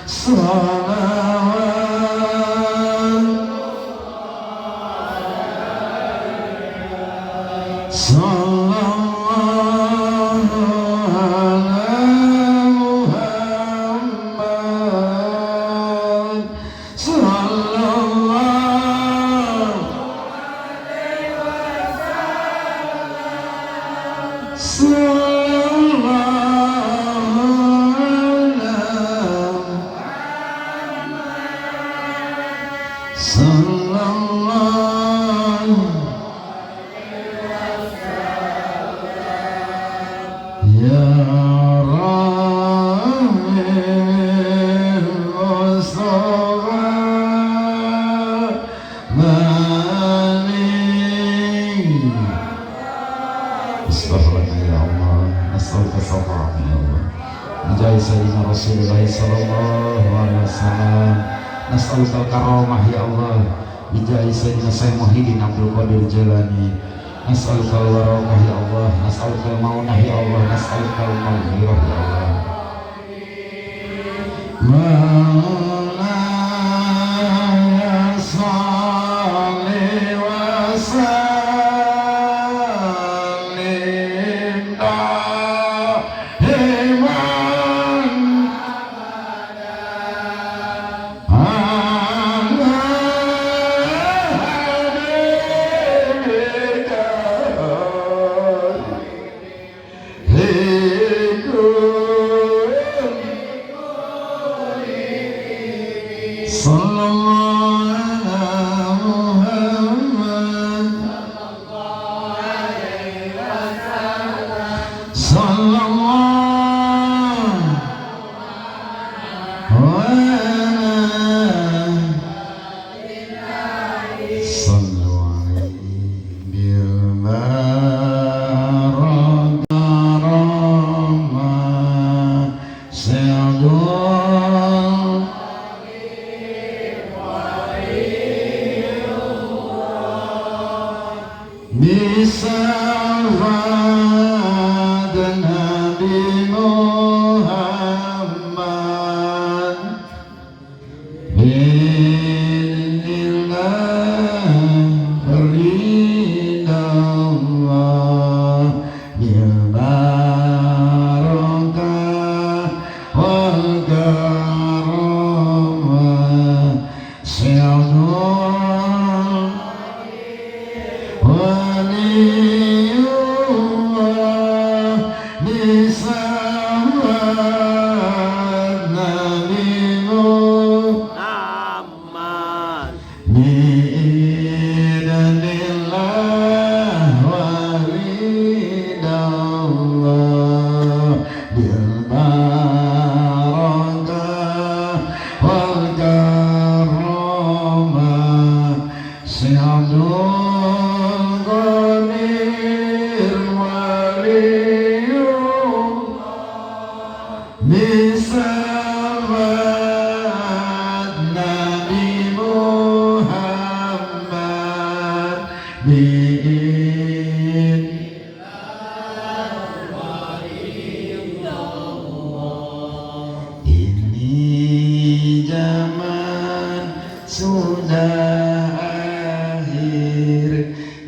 sallallahu ala Muhammad, sallallahu sallallahu ya Rahim Mustafa Mani. Astaghfirullah ya Allah, astaghfirullah ya Allah. Bijai Sayyidina Rasulullah sallallahu alaihi wasallam, nas'alukal karamah ya Allah. Bijai Sayyidina Syekh Muhyiddin Abdul Qadir Jalani, nas'alukal waramah ya Allah, nas'alukal maunah ya Allah, nas'alukal maghfirah ya Allah. Maulana salli wa sallim da'iman ala habibika sallallahu ala Muhammad, sallallahu sallu alaihi bil barakah sayyidul bisafat Nabi Muhammad binillah ridallah bil barakah wal karamah sayyidul waliullah bisawat Nabi Muhammad biidznillah walidallah bil barakah wal karamah Syahadul Qadir waliullah bisawat Nabi Muhammad ini zaman sudah akhir,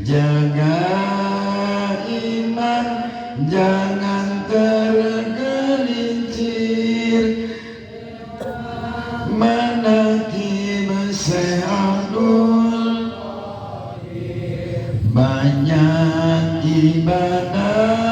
jaga iman jangan tergelincir, menakib Syekh Abdul banyak ibadah